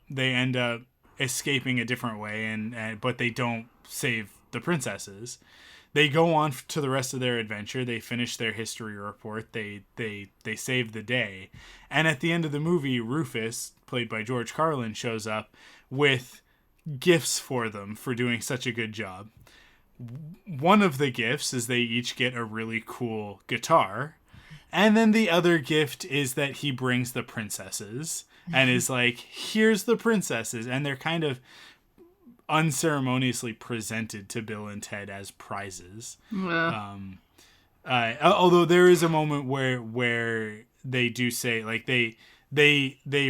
escaping a different way, but they don't save the princesses. They go on to the rest of their adventure. They finish their history report. They save the day. And at the end of the movie, Rufus, played by George Carlin, shows up with gifts for them for doing such a good job. One of the gifts is they each get a really cool guitar. And then the other gift is that he brings the princesses and is like, here's the princesses. And they're kind of unceremoniously presented to Bill and Ted as prizes. Yeah. Although there is a moment where they do say, like, they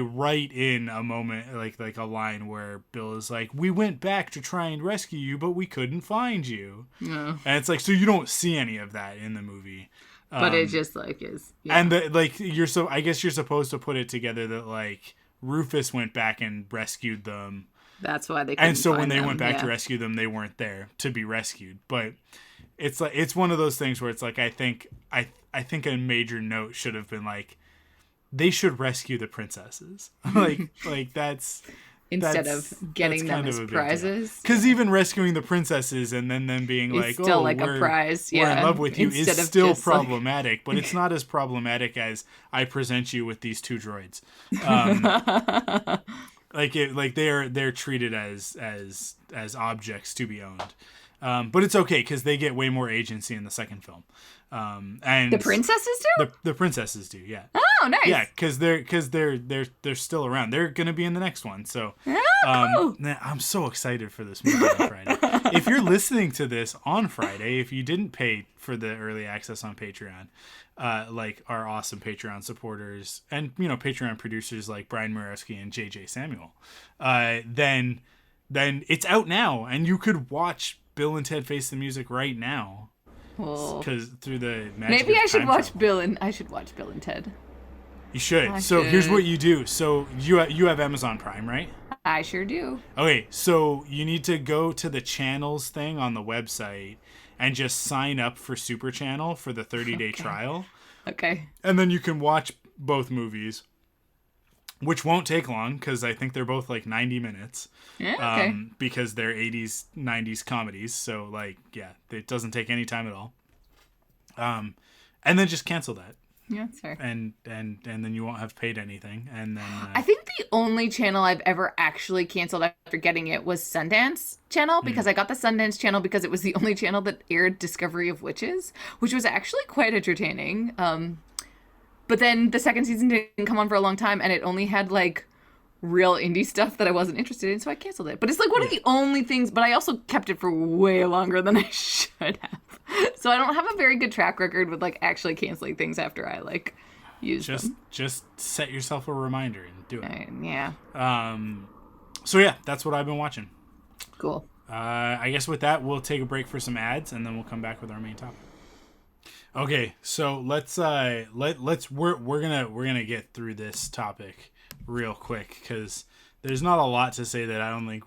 write in a moment, like a line where Bill is like, we went back to try and rescue you, but we couldn't find you. Yeah. And it's like, so you don't see any of that in the movie. But it just like is. Yeah. And I guess you're supposed to put it together that like Rufus went back and rescued them. That's why they couldn't And so find when they them, went back to rescue them, they weren't there to be rescued. But it's like, it's one of those things where it's like, I think a major note should have been like, they should rescue the princesses. like that's instead of getting them as prizes. Because even rescuing the princesses and then them being like, still like a prize. We're in love with you is still problematic, but it's not as problematic as I present you with these two droids. They're treated as objects to be owned. But it's okay because they get way more agency in the second film. And the princesses do? The princesses do, yeah. Oh, nice. Yeah, because they're still around. They're gonna be in the next one. So cool. I'm so excited for this movie on Friday. If you're listening to this on Friday, if you didn't pay for the early access on Patreon, like our awesome Patreon supporters and Patreon producers like Brian Murawski and JJ Samuel, then it's out now, and you could watch Bill and Ted Face the Music right now. Because through the maybe I should watch Bill and Ted. You should. Here's what you do. So you have Amazon Prime, right? I sure do. Okay, so you need to go to the channels thing on the website and just sign up for Super Channel for the 30-day trial. Okay. And then you can watch both movies, which won't take long because I think they're both like 90 minutes. Yeah, okay. Because they're 80s, 90s comedies. So it doesn't take any time at all. And then just cancel that. Yeah, that's fair. And then you won't have paid anything. And then I think the only channel I've ever actually canceled after getting it was Sundance Channel, because I got the Sundance Channel because it was the only channel that aired Discovery of Witches, which was actually quite entertaining. But then the second season didn't come on for a long time, and it only had like real indie stuff that I wasn't interested in, so I canceled it. But it's like one of the only things, but I also kept it for way longer than I should have. So I don't have a very good track record with like actually canceling things after I like use them. Just set yourself a reminder and do it. Yeah. So yeah, that's what I've been watching. Cool. I guess with that, we'll take a break for some ads, and then we'll come back with our main topic. Okay, so let's we're gonna get through this topic real quick because there's not a lot to say that I don't think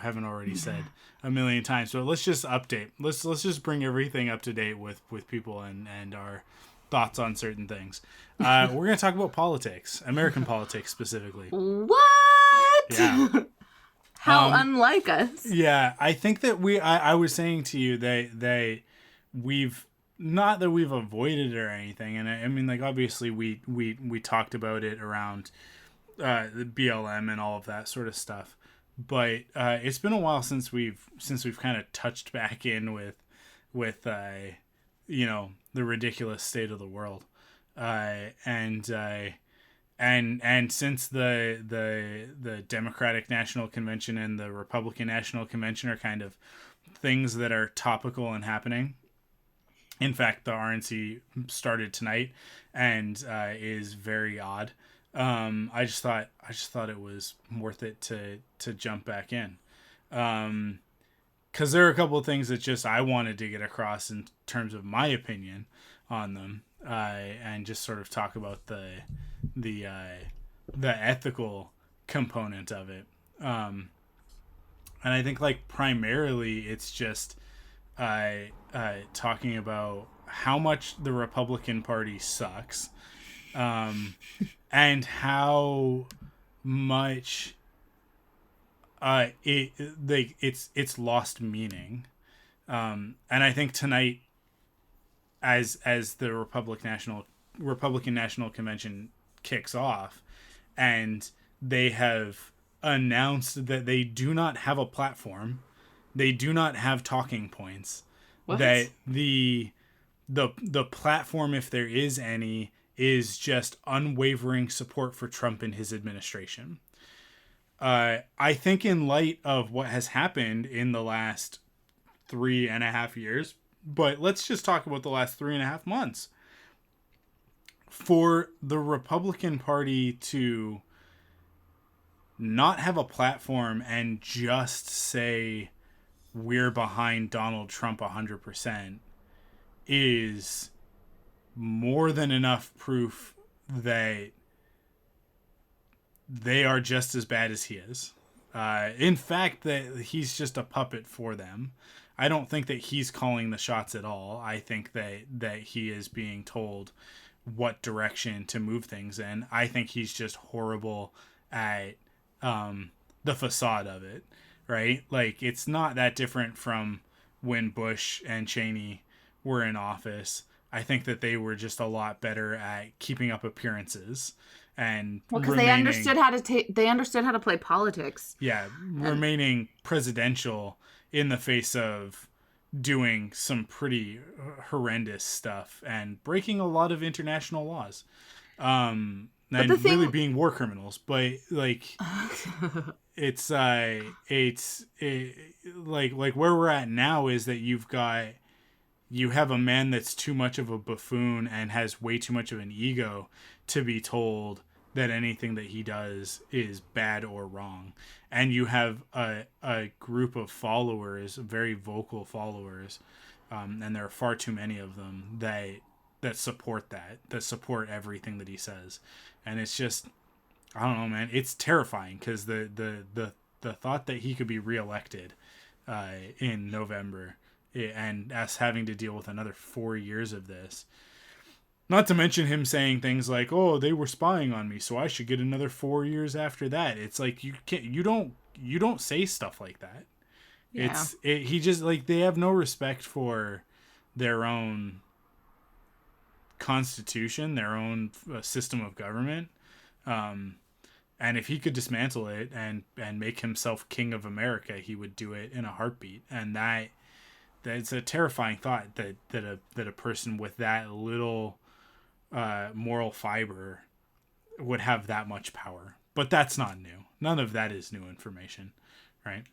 haven't already said a million times. So let's just update. Let's just bring everything up to date with people and our thoughts on certain things. We're gonna talk about politics, American politics specifically. What? Yeah. How unlike us. Yeah, I think that I was saying to you we've not that we've avoided it or anything, and I mean like obviously we talked about it around the BLM and all of that sort of stuff, but it's been a while since we've kind of touched back in with you know, the ridiculous state of the world, and since the Democratic National Convention and the Republican National Convention are kind of things that are topical and happening. In fact, the RNC started tonight and is very odd. I just thought it was worth it to jump back in, because there are a couple of things that just I wanted to get across in terms of my opinion on them, and just sort of talk about the ethical component of it. And I think like primarily it's just talking about how much the Republican Party sucks, and how much it's lost meaning. And I think tonight, as the Republican National Convention kicks off, and they have announced that they do not have a platform, they do not have talking points. What? That the platform, if there is any, is just unwavering support for Trump and his administration. I think in light of what has happened in the last 3.5 years, but let's just talk about the last 3.5 months. For the Republican Party to not have a platform and just say we're behind Donald Trump 100% is more than enough proof that they are just as bad as he is. In fact, that he's just a puppet for them. I don't think that he's calling the shots at all. I think that he is being told what direction to move things in. I think he's just horrible at the facade of it, right? Like, it's not that different from when Bush and Cheney were in office. I think that they were just a lot better at keeping up appearances and because they understood how to play politics. Yeah, remaining presidential in the face of doing some pretty horrendous stuff and breaking a lot of international laws, and really being war criminals. But like, it's like where we're at now is that you have a man that's too much of a buffoon and has way too much of an ego to be told that anything that he does is bad or wrong. And you have a group of followers, very vocal followers, and there are far too many of them that support that support everything that he says. And it's just, I don't know, man, it's terrifying because the thought that he could be reelected in November, and us having to deal with another 4 years of this. Not to mention him saying things like, "Oh, they were spying on me, so I should get another 4 years after that." It's like you don't say stuff like that. Yeah. He just, like, they have no respect for their own constitution, their own system of government. And if he could dismantle it and make himself king of America, he would do it in a heartbeat. And that's a terrifying thought that a person with that little moral fiber would have that much power. But that's not new. None of that is new information, right?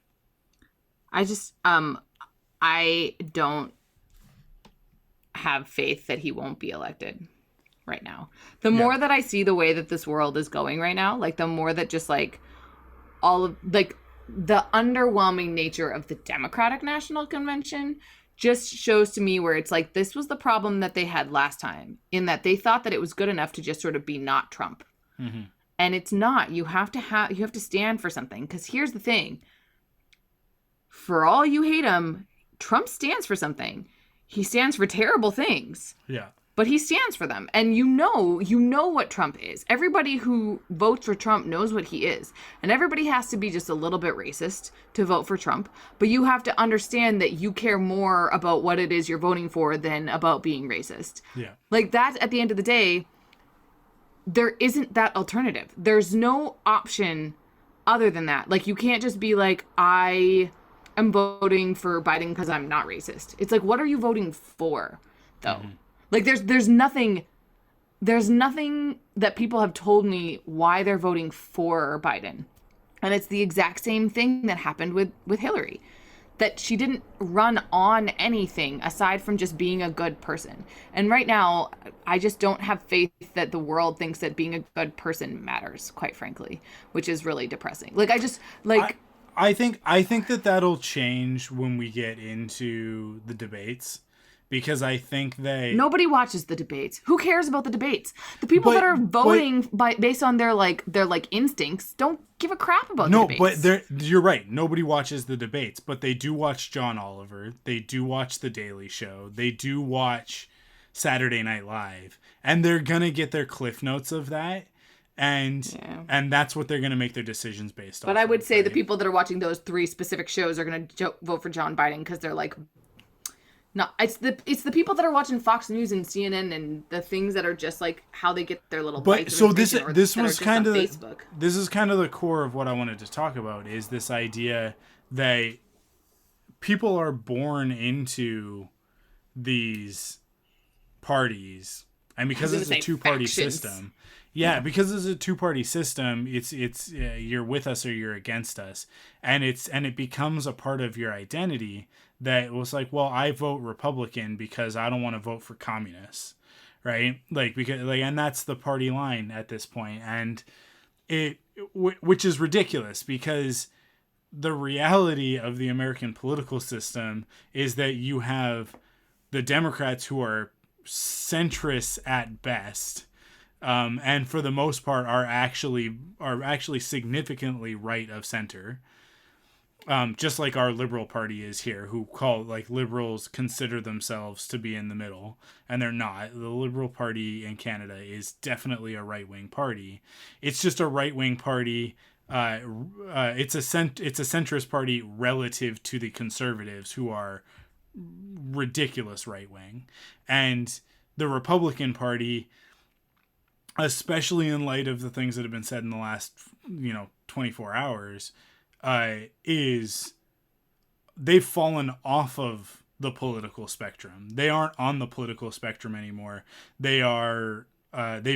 I just I don't have faith that he won't be elected right now. The more that I see the way that this world is going right now, like the more that just like all of like the underwhelming nature of the Democratic National Convention just shows to me where it's like this was the problem that they had last time, in that they thought that it was good enough to just sort of be not Trump. Mm-hmm. And it's not. You have to stand for something, because here's the thing. For all you hate him, Trump stands for something. He stands for terrible things. Yeah. But he stands for them. And you know what Trump is. Everybody who votes for Trump knows what he is. And everybody has to be just a little bit racist to vote for Trump. But you have to understand that you care more about what it is you're voting for than about being racist. Yeah. Like that, at the end of the day, there isn't that alternative. There's no option other than that. Like, you can't just be like, I am voting for Biden because I'm not racist. It's like, what are you voting for, though? Mm-hmm. Like, there's nothing that people have told me why they're voting for Biden. And it's the exact same thing that happened with Hillary. That she didn't run on anything aside from just being a good person. And right now, I just don't have faith that the world thinks that being a good person matters, quite frankly, which is really depressing. Like, I think that that'll change when we get into the debates. Because I think nobody watches the debates. Who cares about the debates? The people that are voting based on their instincts don't give a crap about the debates. No, but you're right. Nobody watches the debates, but they do watch John Oliver. They do watch The Daily Show. They do watch Saturday Night Live, and they're gonna get their cliff notes of that, and that's what they're gonna make their decisions based on. But I would say the people that are watching those 3 specific shows are gonna vote for John Biden because they're like. No, it's the people that are watching Fox News and CNN and the things that are just like how they get their little. But so this was kind of this is kind of the core of what I wanted to talk about, is this idea that people are born into these parties, and because it's a 2-party system. Yeah, because it's a 2-party system, it's you're with us or you're against us, and it becomes a part of your identity. That was like, well, I vote Republican because I don't want to vote for communists, right? And that's the party line at this point, and which is ridiculous, because the reality of the American political system is that you have the Democrats who are centrists at best. And for the most part are actually significantly right of center. Just like our Liberal Party is here, who liberals consider themselves to be in the middle, and they're not. The Liberal Party in Canada is definitely a right-wing party. It's just a right-wing party. It's a centrist party relative to the Conservatives, who are ridiculous right-wing, and the Republican Party, especially in light of the things that have been said in the last 24 hours. They've fallen off of the political spectrum. They aren't on the political spectrum anymore. They've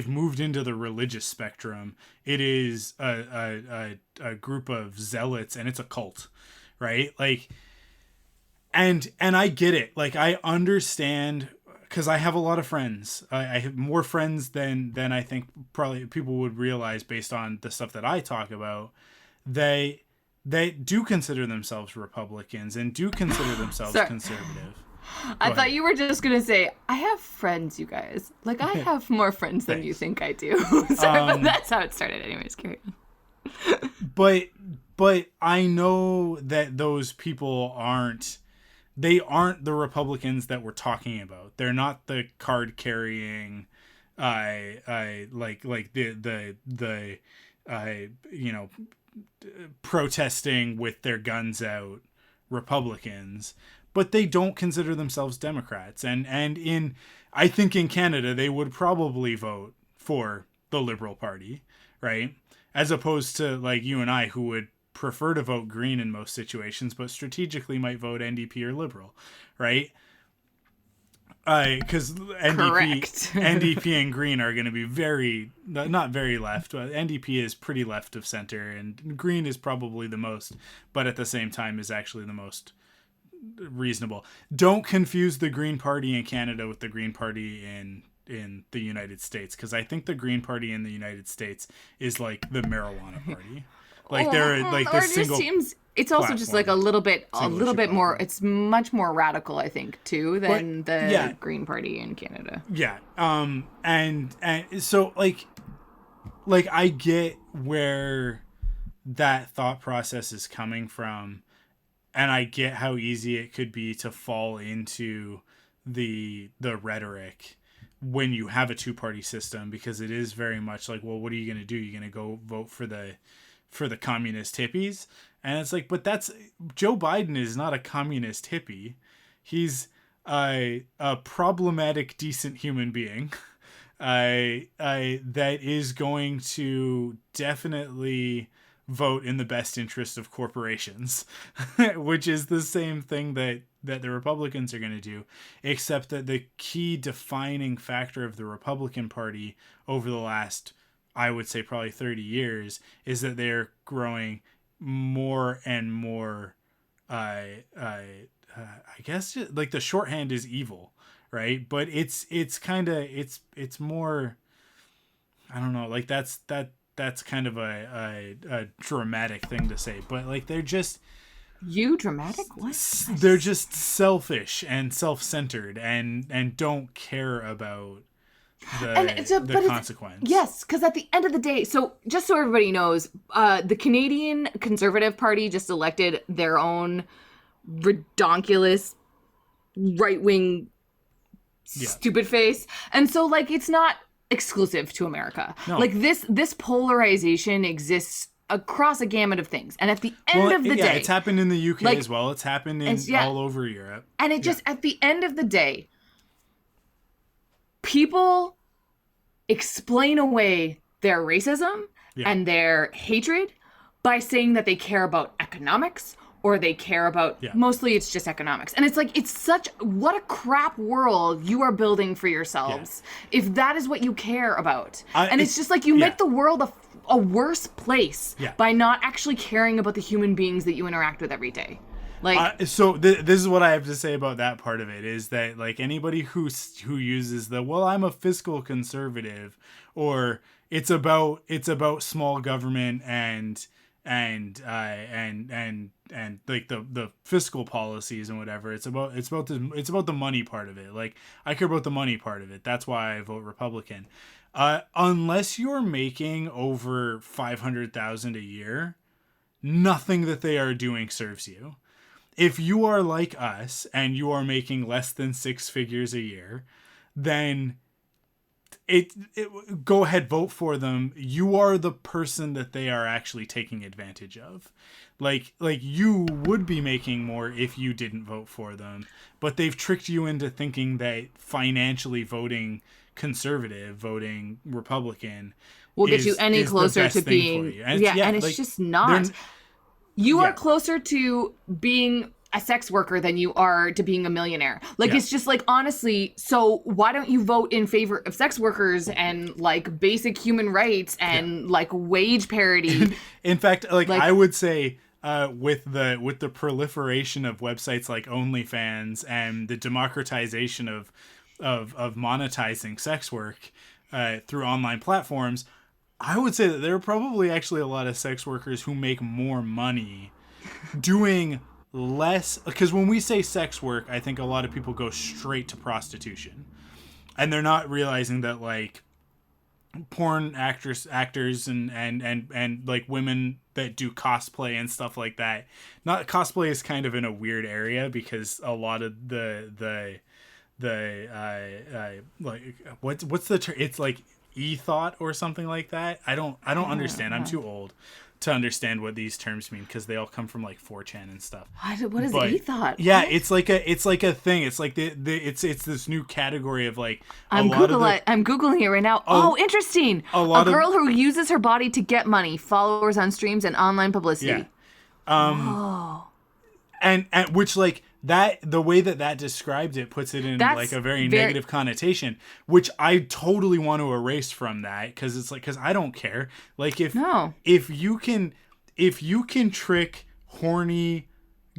moved into the religious spectrum. It is a group of zealots, and it's a cult, right? And I get it. I understand, because I have a lot of friends. I have more friends than I think probably people would realize based on the stuff that I talk about. They do consider themselves Republicans and do consider themselves conservative. I thought you were just going to say, I have friends, you guys. I have more friends than you think I do. Sorry, but that's how it started. Anyways, carry on. But I know that those people aren't the Republicans that we're talking about. They're not the card carrying, protesting with their guns out Republicans, but they don't consider themselves Democrats. And I think in Canada, they would probably vote for the Liberal Party, right? As opposed to you and I, who would prefer to vote Green in most situations, but strategically might vote NDP or Liberal, right? Because Correct. NDP and Green are going to be not very left. NDP is pretty left of center, and Green is probably the most, but at the same time is actually the most reasonable. Don't confuse the Green Party in Canada with the Green Party in the United States, because I think the Green Party in the United States is like the marijuana party. Like they're like this single. Seems it's also just like a little bit more. It's much more radical, I think, too, than the Green Party in Canada. Yeah. And so like I get where that thought process is coming from, and I get how easy it could be to fall into the rhetoric when you have a two-party system, because it is very much like, well, what are you going to do? You're going to go vote for the communist hippies? And it's like, but Joe Biden is not a communist hippie. He's a problematic, decent human being that is going to definitely vote in the best interest of corporations, which is the same thing that the Republicans are going to do, except that the key defining factor of the Republican Party over the last, I would say, probably 30 years is that they're growing more and more, I guess, like the shorthand is evil, right? But it's kind of, it's more, I don't know, like that's kind of a dramatic thing to say, but like they're just... dramatic? What? They're just selfish and self-centered and don't care about the consequence. Yes, because at the end of the day, so just so everybody knows, the Canadian Conservative Party just elected their own redonkulous right-wing stupid face. And so, like, it's not exclusive to America. No. Like, this polarization exists across a gamut of things. And at the end of the day... it's happened in the UK as well. It's happened all over Europe. And it just, at the end of the day, people explain away their racism and their hatred by saying that they care about economics, or they care about, mostly it's just economics. And it's like, it's such, what a crap world you are building for yourselves if that is what you care about. And it's just like, you make the world a worse place by not actually caring about the human beings that you interact with every day. Like, so this is what I have to say about that part of it, is that like anybody who uses I'm a fiscal conservative, or it's about small government and like the fiscal policies and whatever. It's about the money part of it. Like, I care about the money part of it. That's why I vote Republican. Unless you're making over $500,000 a year, nothing that they are doing serves you. If you are like us and you are making less than 6 figures a year, then go ahead, vote for them. You are the person that they are actually taking advantage of. Like you would be making more if you didn't vote for them, but they've tricked you into thinking that financially voting conservative, voting Republican will get you any closer to being, and it's like, just not. You are closer to being a sex worker than you are to being a millionaire. Like, it's just like, honestly, so why don't you vote in favor of sex workers and like basic human rights and like wage parity? In fact, like I would say, with the proliferation of websites like OnlyFans and the democratization of monetizing sex work through online platforms, I would say that there are probably actually a lot of sex workers who make more money doing less. Because when we say sex work, I think a lot of people go straight to prostitution, and they're not realizing that like porn actors and like women that do cosplay and stuff like that. Not cosplay is kind of in a weird area, because a lot of the like what's the term? It's like e-thought or something like that. I don't understand. I'm too old to understand what these terms mean, because they all come from like 4chan and stuff. What is e-thought? Yeah, what? it's like a thing. It's like it's this new category of like I'm googling it right now. Oh, interesting. A girl who uses her body to get money, followers on streams, and online publicity. Yeah. And which, like, that the way that described it puts it in That's like a very negative connotation, which I totally want to erase from that, because it's like, because I don't care. Like if you can trick horny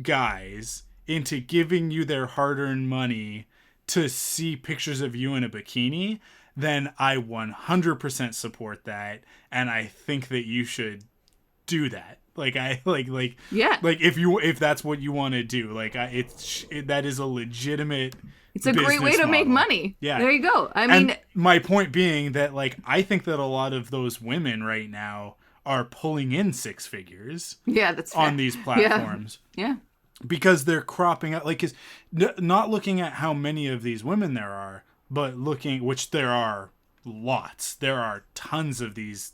guys into giving you their hard-earned money to see pictures of you in a bikini, then I 100% support that, and I think that you should do that. Like if that's what you want to do, like that is a legitimate. It's a great way to make money. Yeah, there you go. I mean, and my point being that like I think that a lot of those women right now are pulling in six figures. Yeah, that's on fair. these platforms. Yeah. Because they're cropping out, like, not looking at how many of these women there are, but looking, which there are lots. There are tons of these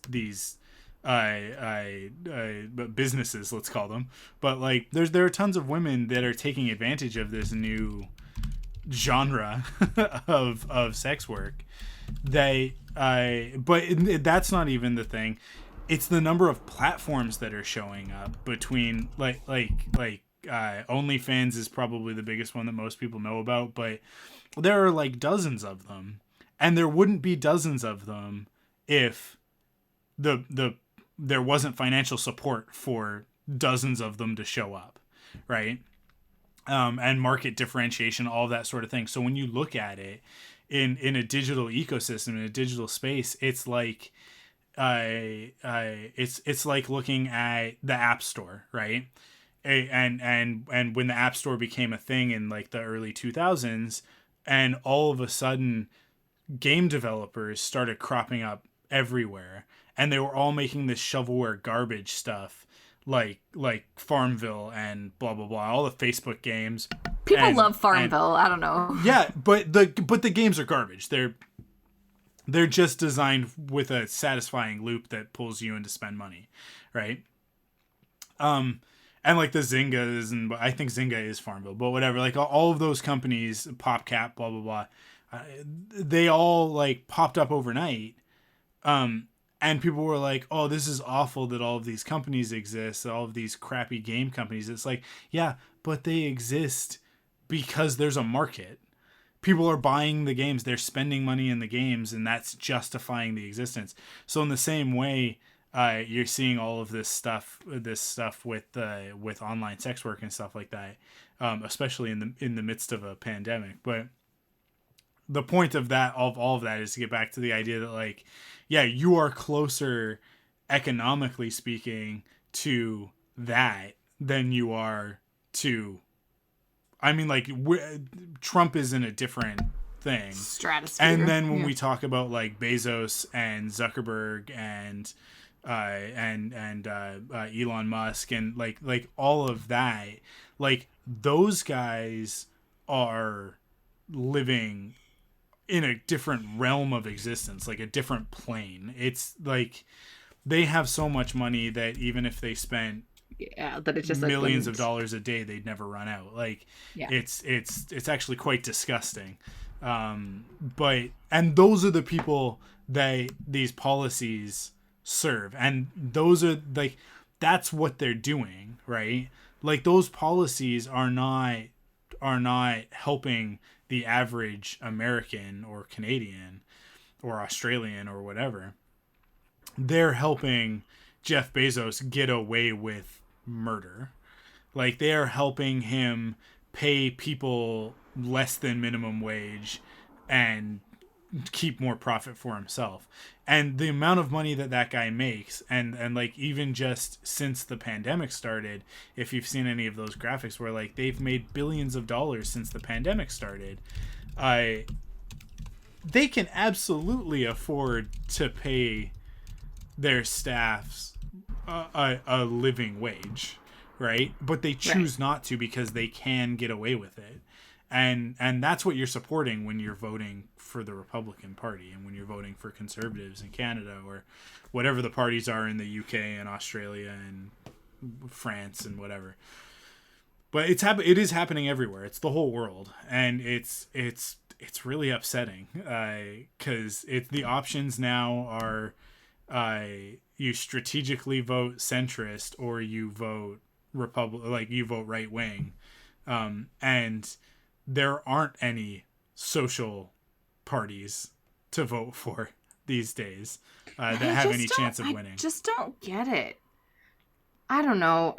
businesses, let's call them. But like, there are tons of women that are taking advantage of this new genre of sex work. But that's not even the thing. It's the number of platforms that are showing up between like OnlyFans is probably the biggest one that most people know about, but there are like dozens of them, and there wouldn't be dozens of them if there wasn't financial support for dozens of them to show up, right? And market differentiation, all of that sort of thing. So when you look at it in a digital ecosystem, in a digital space, it's like it's like looking at the App Store, right? And when the App Store became a thing in like the early 2000s, and all of a sudden game developers started cropping up everywhere, and they were all making this shovelware garbage stuff like Farmville and blah blah blah, all the Facebook games. People love Farmville. I don't know. Yeah, but the games are garbage. They're just designed with a satisfying loop that pulls you in to spend money, right? And like the Zyngas, and I think Zynga is Farmville, but whatever. Like all of those companies, PopCap, blah blah blah, they all like popped up overnight. And people were like, "Oh, this is awful that all of these companies exist, all of these crappy game companies." It's like, yeah, but they exist because there's a market. People are buying the games, they're spending money in the games, and that's justifying the existence. So in the same way, you're seeing all of this stuff with online sex work and stuff like that, especially in the midst of a pandemic. But the point of all of that is to get back to the idea that, like, yeah, you are closer economically speaking to that than you are to, I mean, like, Trump is in a different thing. Stratosphere. And then when we talk about like Bezos and Zuckerberg and Elon Musk and like all of that, like those guys are living in a different realm of existence, like a different plane. It's like they have so much money that even if they spent that it's just millions of dollars a day, they'd never run out. Like, it's actually quite disgusting. But those are the people that these policies serve, and those are like, that's what they're doing, right? Like, those policies are not helping the average American or Canadian or Australian or whatever. They're helping Jeff Bezos get away with murder. Like, they are helping him pay people less than minimum wage and keep more profit for himself. And the amount of money that guy makes, and like, even just since the pandemic started, if you've seen any of those graphics where like they've made billions of dollars since the pandemic started, they can absolutely afford to pay their staffs a living wage, right? But they choose not to because they can get away with it. And that's what you're supporting when you're voting for the Republican Party, and when you're voting for Conservatives in Canada, or whatever the parties are in the UK and Australia and France and whatever. But it is happening everywhere. It's the whole world, and it's really upsetting, because the options now are you strategically vote centrist, or you vote you vote right wing. And there aren't any social parties to vote for these days that have any chance of winning. I just don't get it. I don't know.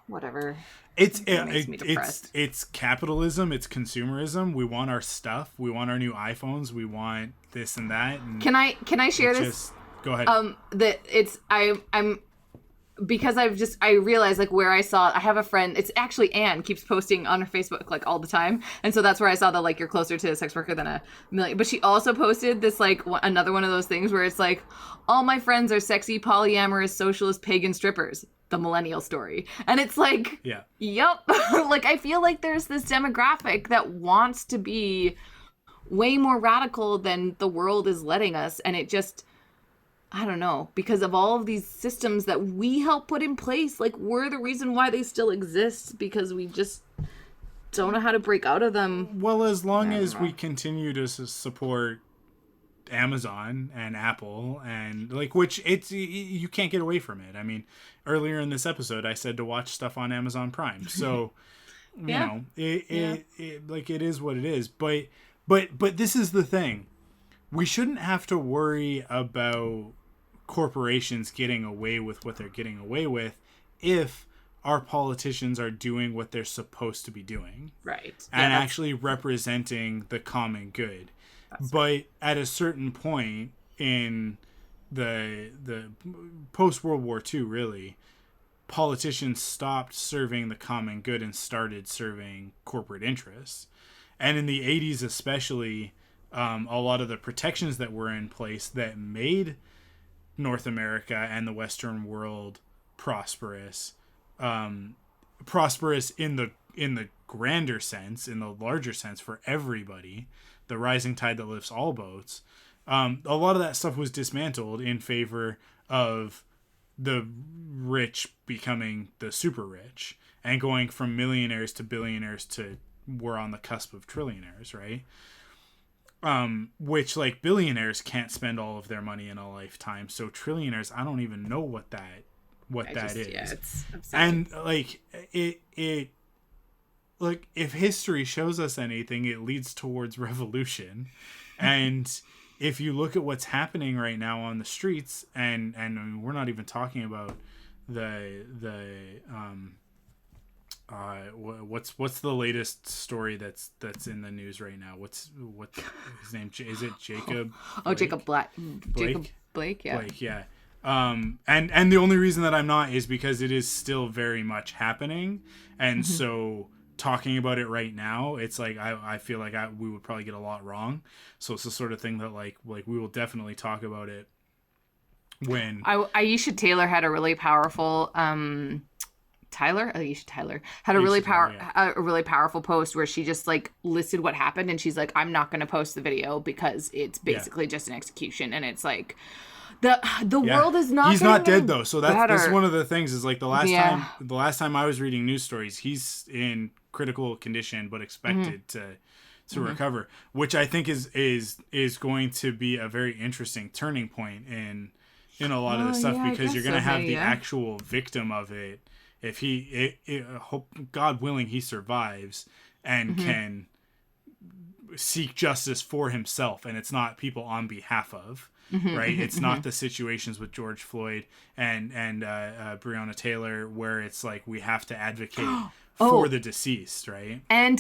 Whatever. It's capitalism. It's consumerism. We want our stuff. We want our new iPhones. We want this and that. And can I share this? Go ahead. I'm because I realized like where I have a friend, it's actually Anne, keeps posting on her Facebook like all the time, and so that's where I saw that like you're closer to a sex worker than a million. But she also posted this like another one of those things where it's like, all my friends are sexy polyamorous socialist pagan strippers, the millennial story. And it's like, yeah, yep. Like I feel like there's this demographic that wants to be way more radical than the world is letting us, and it just, I don't know, because of all of these systems that we help put in place, like we're the reason why they still exist, because we just don't know how to break out of them. Well, as long as we continue to support Amazon and Apple and like, which you can't get away from it. I mean, earlier in this episode, I said to watch stuff on Amazon Prime. So, you know, it like it is what it is. But this is the thing. We shouldn't have to worry about corporations getting away with what they're getting away with if our politicians are doing what they're supposed to be doing. Right. And actually representing the common good. But at a certain point in the post-World War II, really, politicians stopped serving the common good and started serving corporate interests. And in the 80s especially, a lot of the protections that were in place that made North America and the Western world prosperous in the grander sense, in the larger sense for everybody, the rising tide that lifts all boats, a lot of that stuff was dismantled in favor of the rich becoming the super rich and going from millionaires to billionaires to we're on the cusp of trillionaires, right? Which like billionaires can't spend all of their money in a lifetime. So trillionaires, I don't even know what that is. Yeah, it's upsetting. And like it like if history shows us anything, it leads towards revolution. And if you look at what's happening right now on the streets, and we're not even talking about what's the latest story that's in the news right now? What's his name? Is it Jacob? Jacob Blake. Jacob Blake, yeah. Blake, yeah. And the only reason that I'm not is because it is still very much happening, and so talking about it right now, it's like I feel like we would probably get a lot wrong. So it's the sort of thing that like we will definitely talk about it when Aisha Taylor had a really powerful Aisha Tyler had a really powerful post where she just like listed what happened, and she's like, I'm not going to post the video because it's basically just an execution, and it's like the world is not. He's not dead though, so that's one of the things. Is like the last time I was reading news stories, he's in critical condition but expected to recover, which I think is going to be a very interesting turning point in a lot of this stuff, because you're going to have the actual victim of it. If hope God willing he survives and can seek justice for himself, and it's not people on behalf of, right? It's not the situations with George Floyd and Breonna Taylor where it's like we have to advocate for the deceased, right? And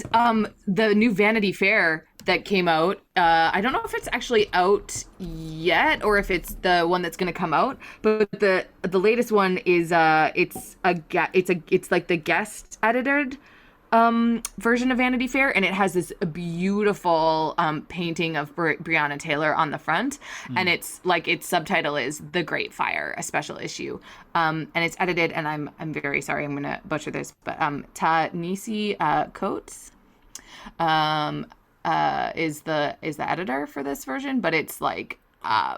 the new Vanity Fair that came out, I don't know if it's actually out yet or if it's the one that's going to come out, but the latest one is it's like the guest edited version of Vanity Fair, and it has this beautiful painting of Breonna Taylor on the front, and it's like its subtitle is "The Great Fire," a special issue, and it's edited, and I'm very sorry, I'm gonna butcher this, but Ta-Nehisi Coates is the editor for this version, but it's like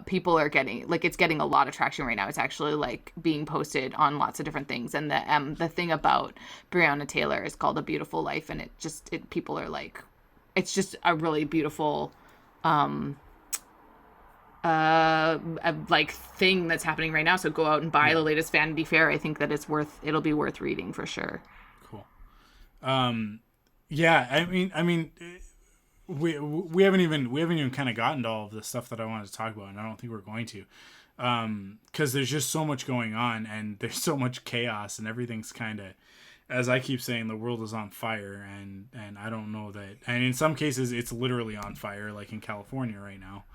people are getting it's getting a lot of traction right now. It's actually like being posted on lots of different things, and the thing about Breonna Taylor is called A Beautiful Life, and people are like, it's just a really beautiful like thing that's happening right now. So go out and buy the latest Vanity Fair. I think that it'll be worth reading for sure. Cool. Yeah, I mean, we haven't even kind of gotten to all of the stuff that I wanted to talk about, and I don't think we're going to, because there's just so much going on, and there's so much chaos, and everything's kind of, as I keep saying, the world is on fire, and I don't know that, and in some cases it's literally on fire, like in California right now.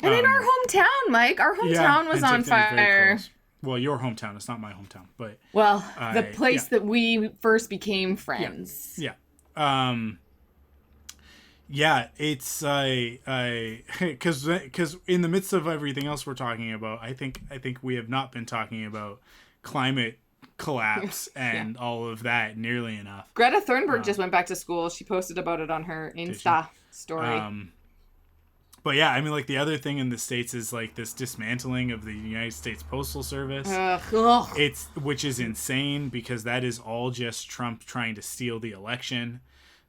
And in our hometown, Mike, our hometown was on fire. Well, your hometown. It's not my hometown, but the place that we first became friends. Yeah. It's because in the midst of everything else we're talking about, I think we have not been talking about climate collapse and all of that nearly enough. Greta Thunberg just went back to school. She posted about it on her Insta story. But yeah, I mean, like, the other thing in the States is like this dismantling of the United States Postal Service. Which is insane, because that is all just Trump trying to steal the election.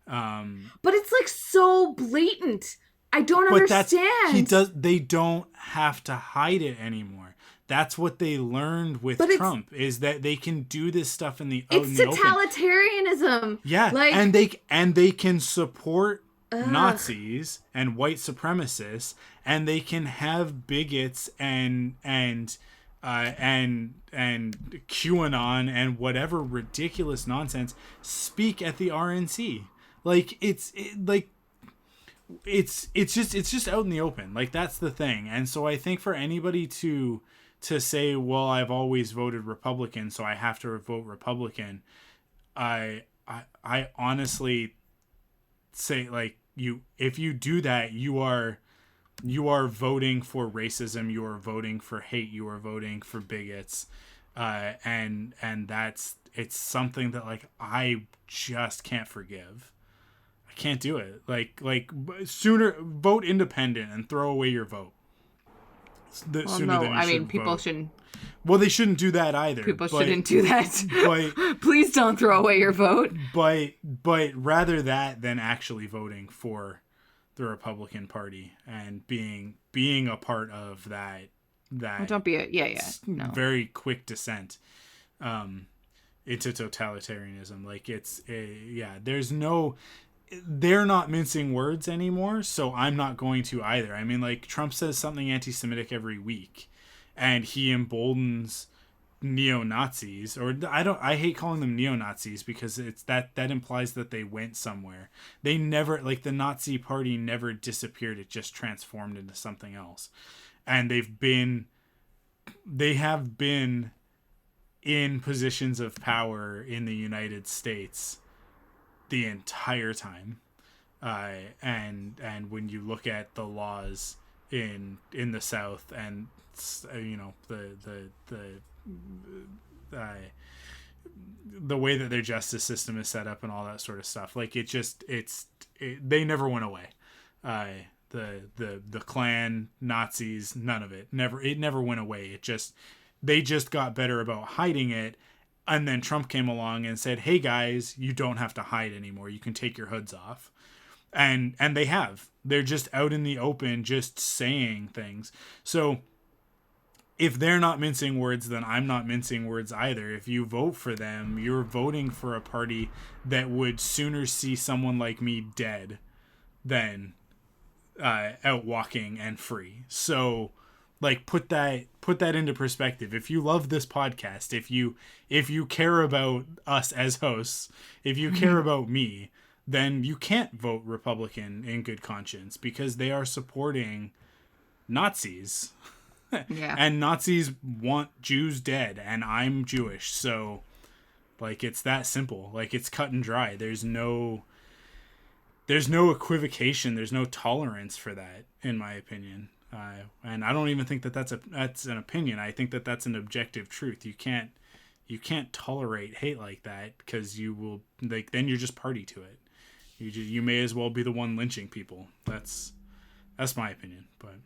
But it's like so blatant. I don't understand. They don't have to hide it anymore. That's what they learned with Trump, is that they can do this stuff in the open. It's totalitarianism. Yeah, and they can support Nazis and white supremacists, and they can have bigots and QAnon and whatever ridiculous nonsense speak at the RNC. Like, it's just out in the open. Like, that's the thing. And so I think for anybody to say, well, I've always voted Republican, so I have to vote Republican, I honestly say, like, if you do that, you are voting for racism, you are voting for hate, you are voting for bigots, and it's something that, like, I just can't forgive. I can't do it. Like sooner vote independent and throw away your vote. People shouldn't. Well, they shouldn't do that either. People shouldn't do that. Please don't throw away your vote. But rather that than actually voting for the Republican Party and being a part of that. Well, don't be very quick descent into totalitarianism. Like, they're not mincing words anymore, so I'm not going to either. I mean, like, Trump says something anti-Semitic every week, and he emboldens neo-Nazis, or I hate calling them neo-Nazis, because it's that implies that they went somewhere. They never, like, the Nazi party never disappeared, it just transformed into something else. And they have been in positions of power in the United States the entire time, and when you look at the laws in the South, and the way that their justice system is set up and all that sort of stuff, like, they never went away. The Klan, Nazis, none of it never went away. They just got better about hiding it. And then Trump came along and said, hey guys, you don't have to hide anymore. You can take your hoods off. And they have. They're just out in the open, just saying things. So if they're not mincing words, then I'm not mincing words either. If you vote for them, you're voting for a party that would sooner see someone like me dead than out walking and free. So, like, put that into perspective. If you love this podcast, if you care about us as hosts, if you care about me, then you can't vote Republican in good conscience, because they are supporting Nazis. Yeah. And Nazis want Jews dead, and I'm Jewish, so, like, it's that simple. Like, it's cut and dry. There's no equivocation. There's no tolerance for that, in my opinion. And I don't even think that's an opinion. I think that's an objective truth. You can't tolerate hate like that, because you will, like, then you're just party to it. You may as well be the one lynching people. That's my opinion. But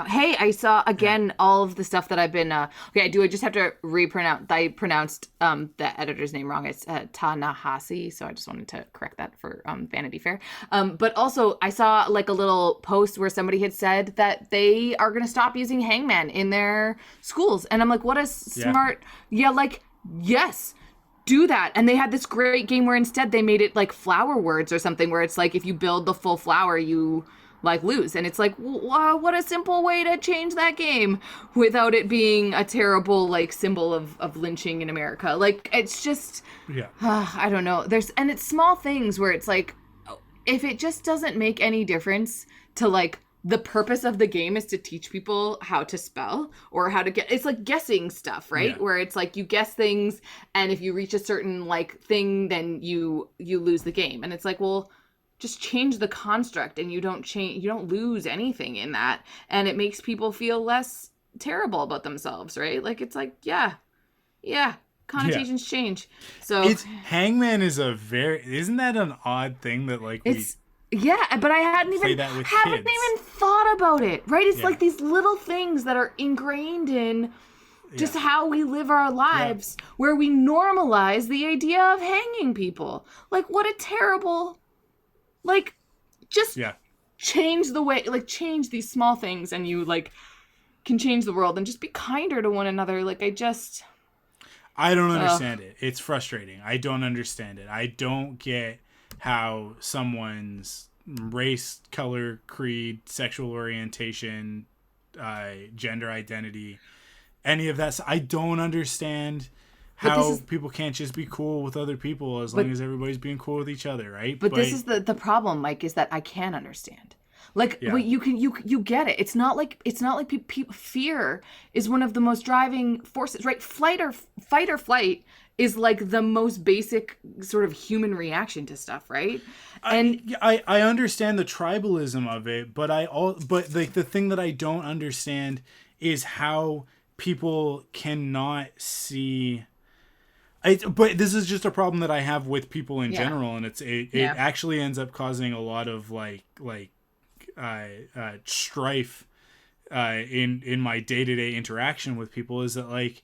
hey, I saw again all of the stuff that I've been. Okay, I just have to repronounce. I pronounced the editor's name wrong. It's Ta-Nehisi, so I just wanted to correct that for Vanity Fair. But also, I saw, like, a little post where somebody had said that they are going to stop using hangman in their schools, and I'm like, what a smart. Yeah, like, yes. do that. And they had this great game where instead they made it like flower words or something, where it's like if you build the full flower, you like lose. And it's like, wow, what a simple way to change that game without it being a terrible like symbol of lynching in America. Like, it's just, I don't know. And it's small things where it's like, if it just doesn't make any difference to like, the purpose of the game is to teach people how to spell or how to get, it's like guessing stuff, right? Yeah. Where it's like you guess things, and if you reach a certain like thing, then you lose the game. And it's like, well, just change the construct, and you don't lose anything in that. And it makes people feel less terrible about themselves, right? Like, it's like, yeah, connotations change. So Hangman is isn't that an odd thing that like yeah, but I haven't even thought about it, right? It's like these little things that are ingrained in just how we live our lives, where we normalize the idea of hanging people. Like, what a terrible, like, just change the way, like, change these small things, and you, like, can change the world, and just be kinder to one another. Like, I don't understand it. It's frustrating. I don't understand it. I don't get how someone's race, color, creed, sexual orientation, gender identity, any of that. I don't understand how people can't just be cool with other people as long as everybody's being cool with each other, right? But this is the problem, Mike, is that I can understand. Like, you get it. It's not like fear is one of the most driving forces, right? Fight or flight is like the most basic sort of human reaction to stuff, right? And I understand the tribalism of it, but like the thing that I don't understand is how people cannot see. But this is just a problem that I have with people in general, and it actually ends up causing a lot of like strife in my day-to-day interaction with people. Is that like,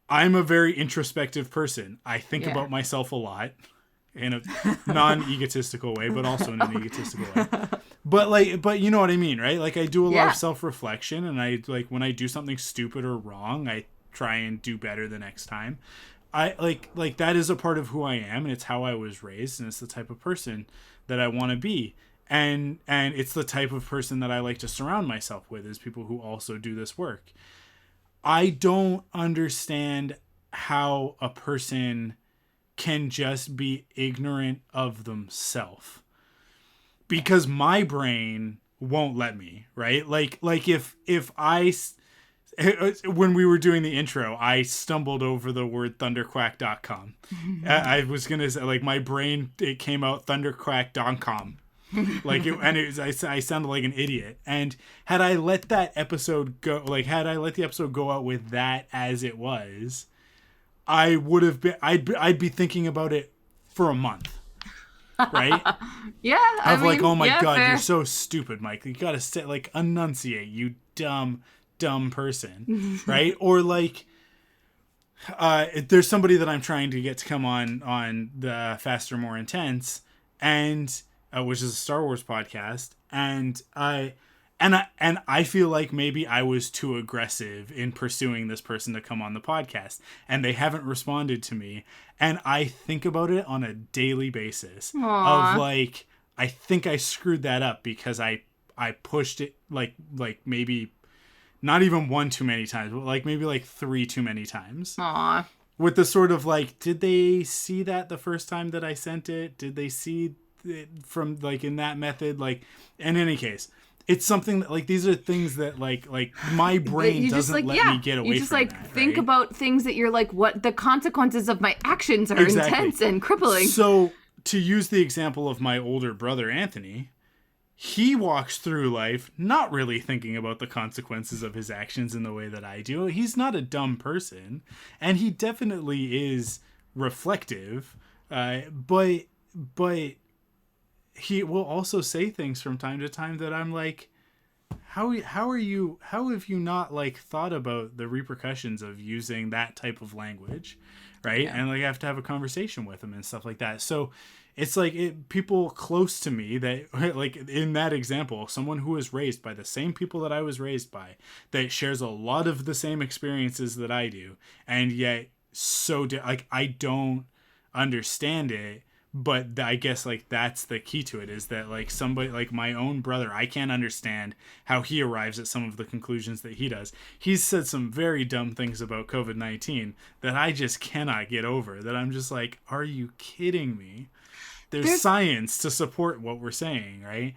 I'm a very introspective person. I think about myself a lot in a non-egotistical way, but also in an egotistical way. But you know what I mean, right? Like, I do a lot of self-reflection, and I like when I do something stupid or wrong, I try and do better the next time. I like that is a part of who I am, and it's how I was raised, and it's the type of person that I want to be. And it's the type of person that I like to surround myself with, is people who also do this work. I don't understand how a person can just be ignorant of themselves, because my brain won't let me, right? Like if when we were doing the intro, I stumbled over the word thunderquack.com. I was going to say, like, my brain, it came out thunderquack.com. I sounded like an idiot. And had I let that episode go, had I let the episode go out with that as it was, I would have been, I'd be thinking about it for a month. Right? Oh my God, fair. You're so stupid, Mike. You gotta enunciate, you dumb person. Right? Or there's somebody that I'm trying to get to come on the Faster, More Intense, and which is a Star Wars podcast, and I feel like maybe I was too aggressive in pursuing this person to come on the podcast, and they haven't responded to me, and I think about it on a daily basis. Aww. Of like, I think I screwed that up because I pushed it like maybe not even one too many times, but maybe 3 too many times. Aww. With the sort of did they see that the first time that I sent it? Did they see it from in that method? In any case, it's something that these are things that my brain doesn't let me get away from. You just think about things that you're what the consequences of my actions are intense and crippling. So to use the example of my older brother Anthony, he walks through life not really thinking about the consequences of his actions in the way that I do. He's not a dumb person, and he definitely is reflective, but he will also say things from time to time that I'm like, how have you not thought about the repercussions of using that type of language, right? Yeah. And I have to have a conversation with him and stuff like that. So it's people close to me that in that example, someone who was raised by the same people that I was raised by, that shares a lot of the same experiences that I do, and yet like I don't understand it. But I guess like that's the key to it, is that like somebody like my own brother, I can't understand how he arrives at some of the conclusions that he does. He's said some very dumb things about COVID-19 that I just cannot get over, that I'm just like, are you kidding me? There's science to support what we're saying, right?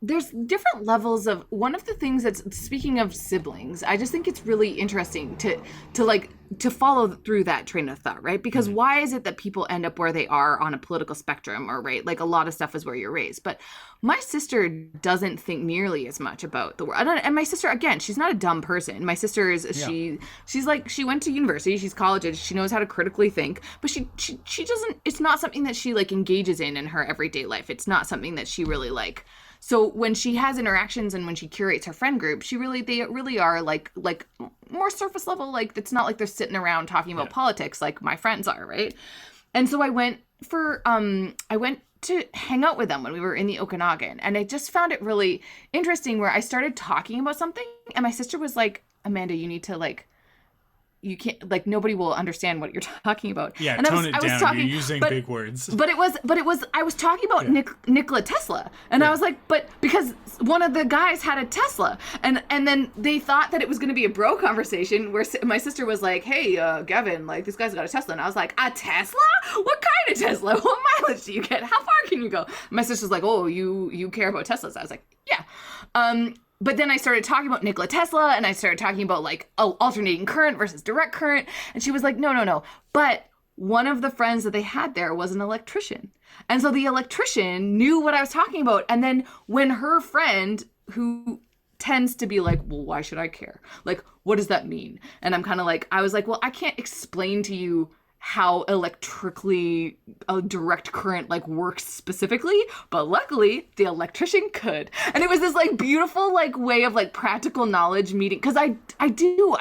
There's different levels of, one of the things that's, speaking of siblings, I just think it's really interesting to follow through that train of thought, right? Because why is it that people end up where they are on a political spectrum, or right, like a lot of stuff is where you're raised. But my sister doesn't think nearly as much about the world. And my sister, again, she's not a dumb person. My sister is, she's like, she went to university, she's college age, she knows how to critically think, but she doesn't, it's not something that she like engages in her everyday life. It's not something that she really like. So when she has interactions and when she curates her friend group, they really are like more surface level. Like, it's not like they're sitting around talking about politics like my friends are, right? And so I went to hang out with them when we were in the Okanagan, and I just found it really interesting where I started talking about something, and my sister was like, Amanda, you need to like, you can't, like, nobody will understand what you're talking about. Yeah, and tone it down. You're using big words. But it was, I was talking about Nikola Tesla. And I was like, but because one of the guys had a Tesla. And then they thought that it was going to be a bro conversation where my sister was like, hey, Gavin, like, this guy's got a Tesla. And I was like, a Tesla? What kind of Tesla? What mileage do you get? How far can you go? And my sister's like, oh, you care about Teslas. I was like, yeah. But then I started talking about Nikola Tesla, and I started talking about like alternating current versus direct current. And she was like, no. But one of the friends that they had there was an electrician. And so the electrician knew what I was talking about. And then when her friend, who tends to be like, well, why should I care? Like, what does that mean? And I'm kind of like, I was like, well, I can't explain to you how electrically a direct current like works specifically, but luckily the electrician could. And it was this like beautiful like way of like practical knowledge meeting, because I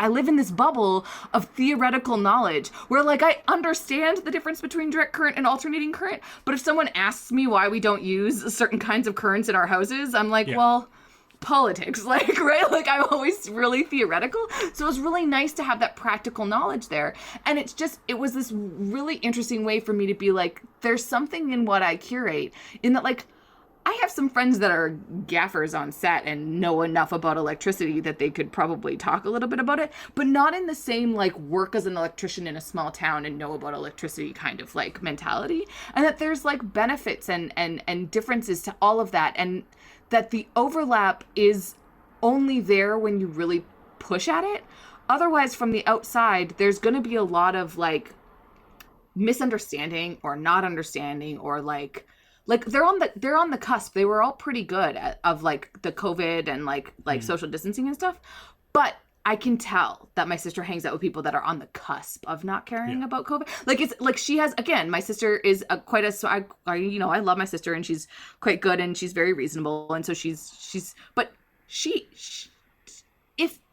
live in this bubble of theoretical knowledge where like I understand the difference between direct current and alternating current, but if someone asks me why we don't use certain kinds of currents in our houses, I'm like, well, politics, like, right? Like, I'm always really theoretical. So it was really nice to have that practical knowledge there. And it was this really interesting way for me to be like, there's something in what I curate, in that, like, I have some friends that are gaffers on set and know enough about electricity that they could probably talk a little bit about it, but not in the same, like, work as an electrician in a small town and know about electricity kind of, like, mentality. And that there's, like, benefits and differences to all of that. And that the overlap is only there when you really push at it. Otherwise, from the outside, there's going to be a lot of like misunderstanding or not understanding, or like they're on the cusp. They were all pretty good of like the COVID and like social distancing and stuff. But I can tell that my sister hangs out with people that are on the cusp of not caring about COVID. Like, it's like she has, again, my sister is I love my sister, and she's quite good, and she's very reasonable. And so but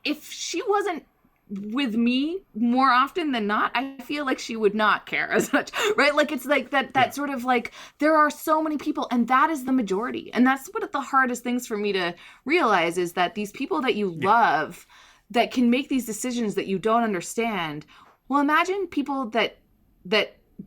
if she wasn't with me more often than not, I feel like she would not care as much, right? Like, it's like that sort of like, there are so many people, and that is the majority. And that's what the hardest things for me to realize, is that these people that you love, that can make these decisions that you don't understand. Well, imagine people that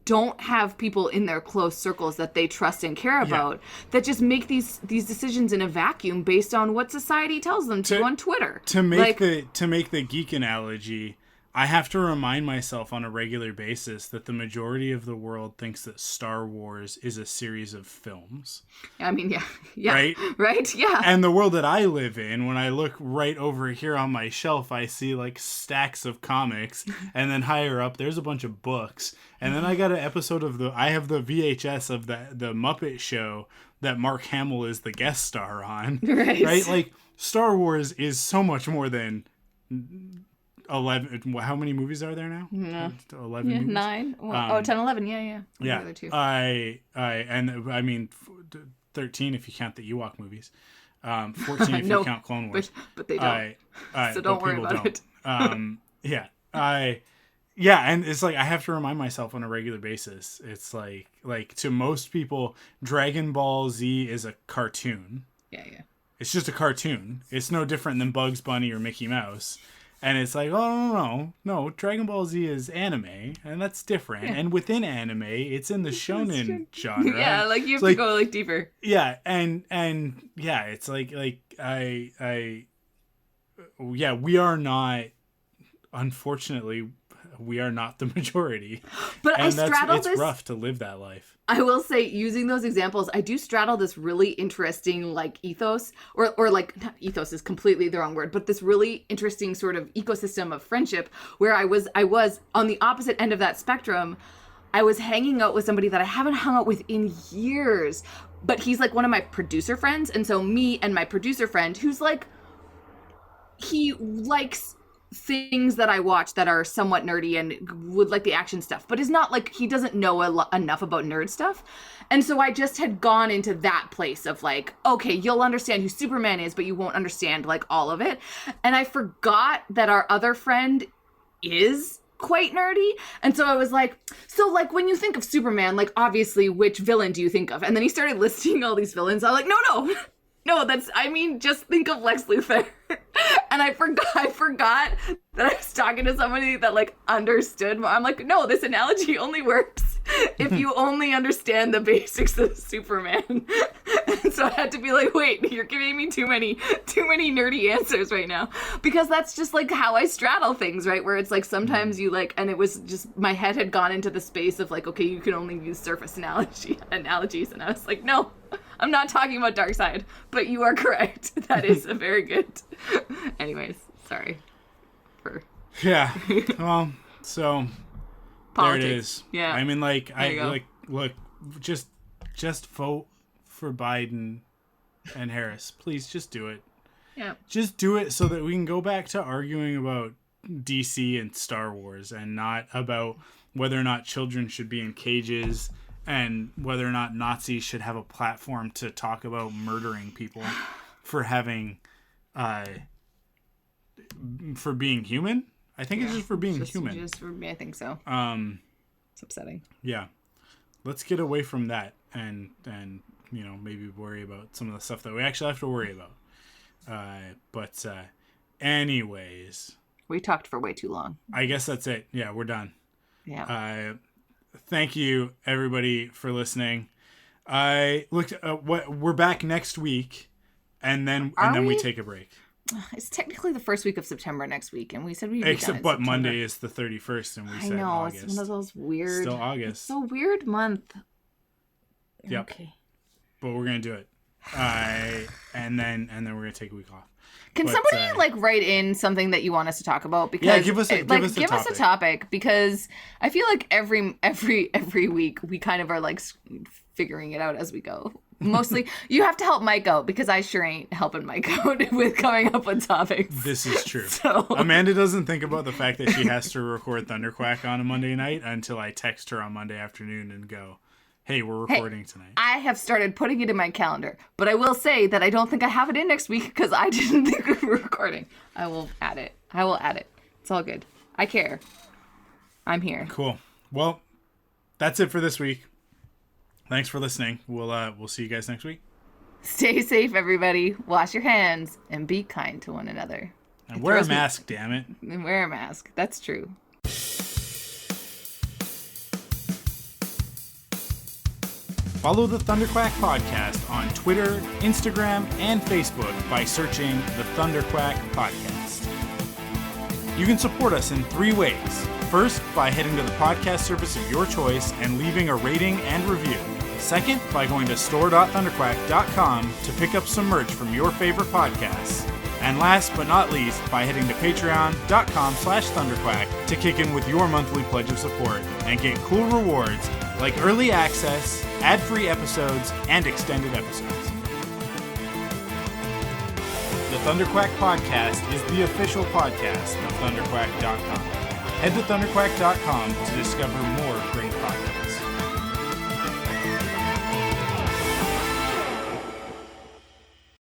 don't have people in their close circles that they trust and care about, that just make these decisions in a vacuum based on what society tells them to on Twitter. To make the geek analogy, I have to remind myself on a regular basis that the majority of the world thinks that Star Wars is a series of films. I mean, yeah. Right? Yeah. And the world that I live in, when I look right over here on my shelf, I see like stacks of comics, and then higher up, there's a bunch of books. And then I got an episode I have the VHS of the Muppet Show that Mark Hamill is the guest star on. Right? Like, Star Wars is so much more than 11. How many movies are there now? No. 11 movies? 9. 10, 11. Yeah. Yeah. The other two. I mean 13 if you count the Ewok movies. 14 if you count Clone Wars. But they don't. So don't worry about it. Yeah. And it's like, I have to remind myself on a regular basis. It's like to most people, Dragon Ball Z is a cartoon. Yeah. It's just a cartoon. It's no different than Bugs Bunny or Mickey Mouse. And it's like, oh, no, Dragon Ball Z is anime, and that's different. And within anime, it's in the shonen genre. Yeah, like you have to go like deeper. Yeah, and yeah, it's like we are not, unfortunately, we are not the majority. But and it's rough to live that life. I will say, using those examples, I do straddle this really interesting like ethos, or like, not ethos is completely the wrong word, but this really interesting sort of ecosystem of friendship where I was on the opposite end of that spectrum. I was hanging out with somebody that I haven't hung out with in years, but he's like one of my producer friends. And so me and my producer friend, who's like, he likes things that I watch that are somewhat nerdy and would like the action stuff, but is not like, he doesn't know enough about nerd stuff. And so I just had gone into that place of like, okay, you'll understand who Superman is, but you won't understand like all of it. And I forgot that our other friend is quite nerdy. And so I was like, so like when you think of Superman, like obviously which villain do you think of? And then he started listing all these villains. I was like, no, just think of Lex Luthor. And I forgot that I was talking to somebody that like understood. I'm like, no, this analogy only works if you only understand the basics of Superman. And so I had to be like, wait, you're giving me too many nerdy answers right now. Because that's just like how I straddle things, right? Where it's like sometimes you like, and it was just, my head had gone into the space of like, okay, you can only use surface analogies. And I was like, no, I'm not talking about Darkseid, but you are correct. That is a very good. Anyways, sorry. Yeah. Well, so Politics. there it is. Yeah. I mean, like, look, just vote for Biden and Harris. Please, just do it. Yeah. Just do it so that we can go back to arguing about DC and Star Wars and not about whether or not children should be in cages and whether or not Nazis should have a platform to talk about murdering people for having, for being human. I think it's just for being human. Just for me, I think so. It's upsetting. Yeah. Let's get away from that and maybe worry about some of the stuff that we actually have to worry about. But anyways. We talked for way too long. I guess that's it. Yeah, we're done. Yeah. Thank you, everybody, for listening. I looked. We're back next week, and then we take a break. It's technically the first week of September next week, and we said we'd be except but Monday is the 31st, and we said August. It's one of those weird. Still August. It's a weird month. Yep. Okay. But we're gonna do it. And then we're gonna take a week off. Can somebody write in something that you want us to talk about? Because give us a topic, because I feel like every week we kind of are like figuring it out as we go. Mostly, you have to help Mike out because I sure ain't helping Mike out with coming up with topics. This is true. So. Amanda doesn't think about the fact that she has to record Thunderquack on a Monday night until I text her on Monday afternoon and go, hey, we're recording tonight. I have started putting it in my calendar, but I will say that I don't think I have it in next week because I didn't think we were recording. I will add it. It's all good. I care. I'm here. Cool. Well, that's it for this week. Thanks for listening. We'll see you guys next week. Stay safe, everybody. Wash your hands and be kind to one another. And wear a mask, damn it. And wear a mask. That's true. Follow the Thunderquack Podcast on Twitter, Instagram, and Facebook by searching the Thunderquack Podcast. You can support us in 3 ways. First, by heading to the podcast service of your choice and leaving a rating and review. Second, by going to store.thunderquack.com to pick up some merch from your favorite podcasts. And last but not least, by heading to patreon.com/thunderquack to kick in with your monthly pledge of support and get cool rewards like early access, ad-free episodes, and extended episodes. The Thunderquack Podcast is the official podcast of thunderquack.com. Head to thunderquack.com to discover more great podcasts.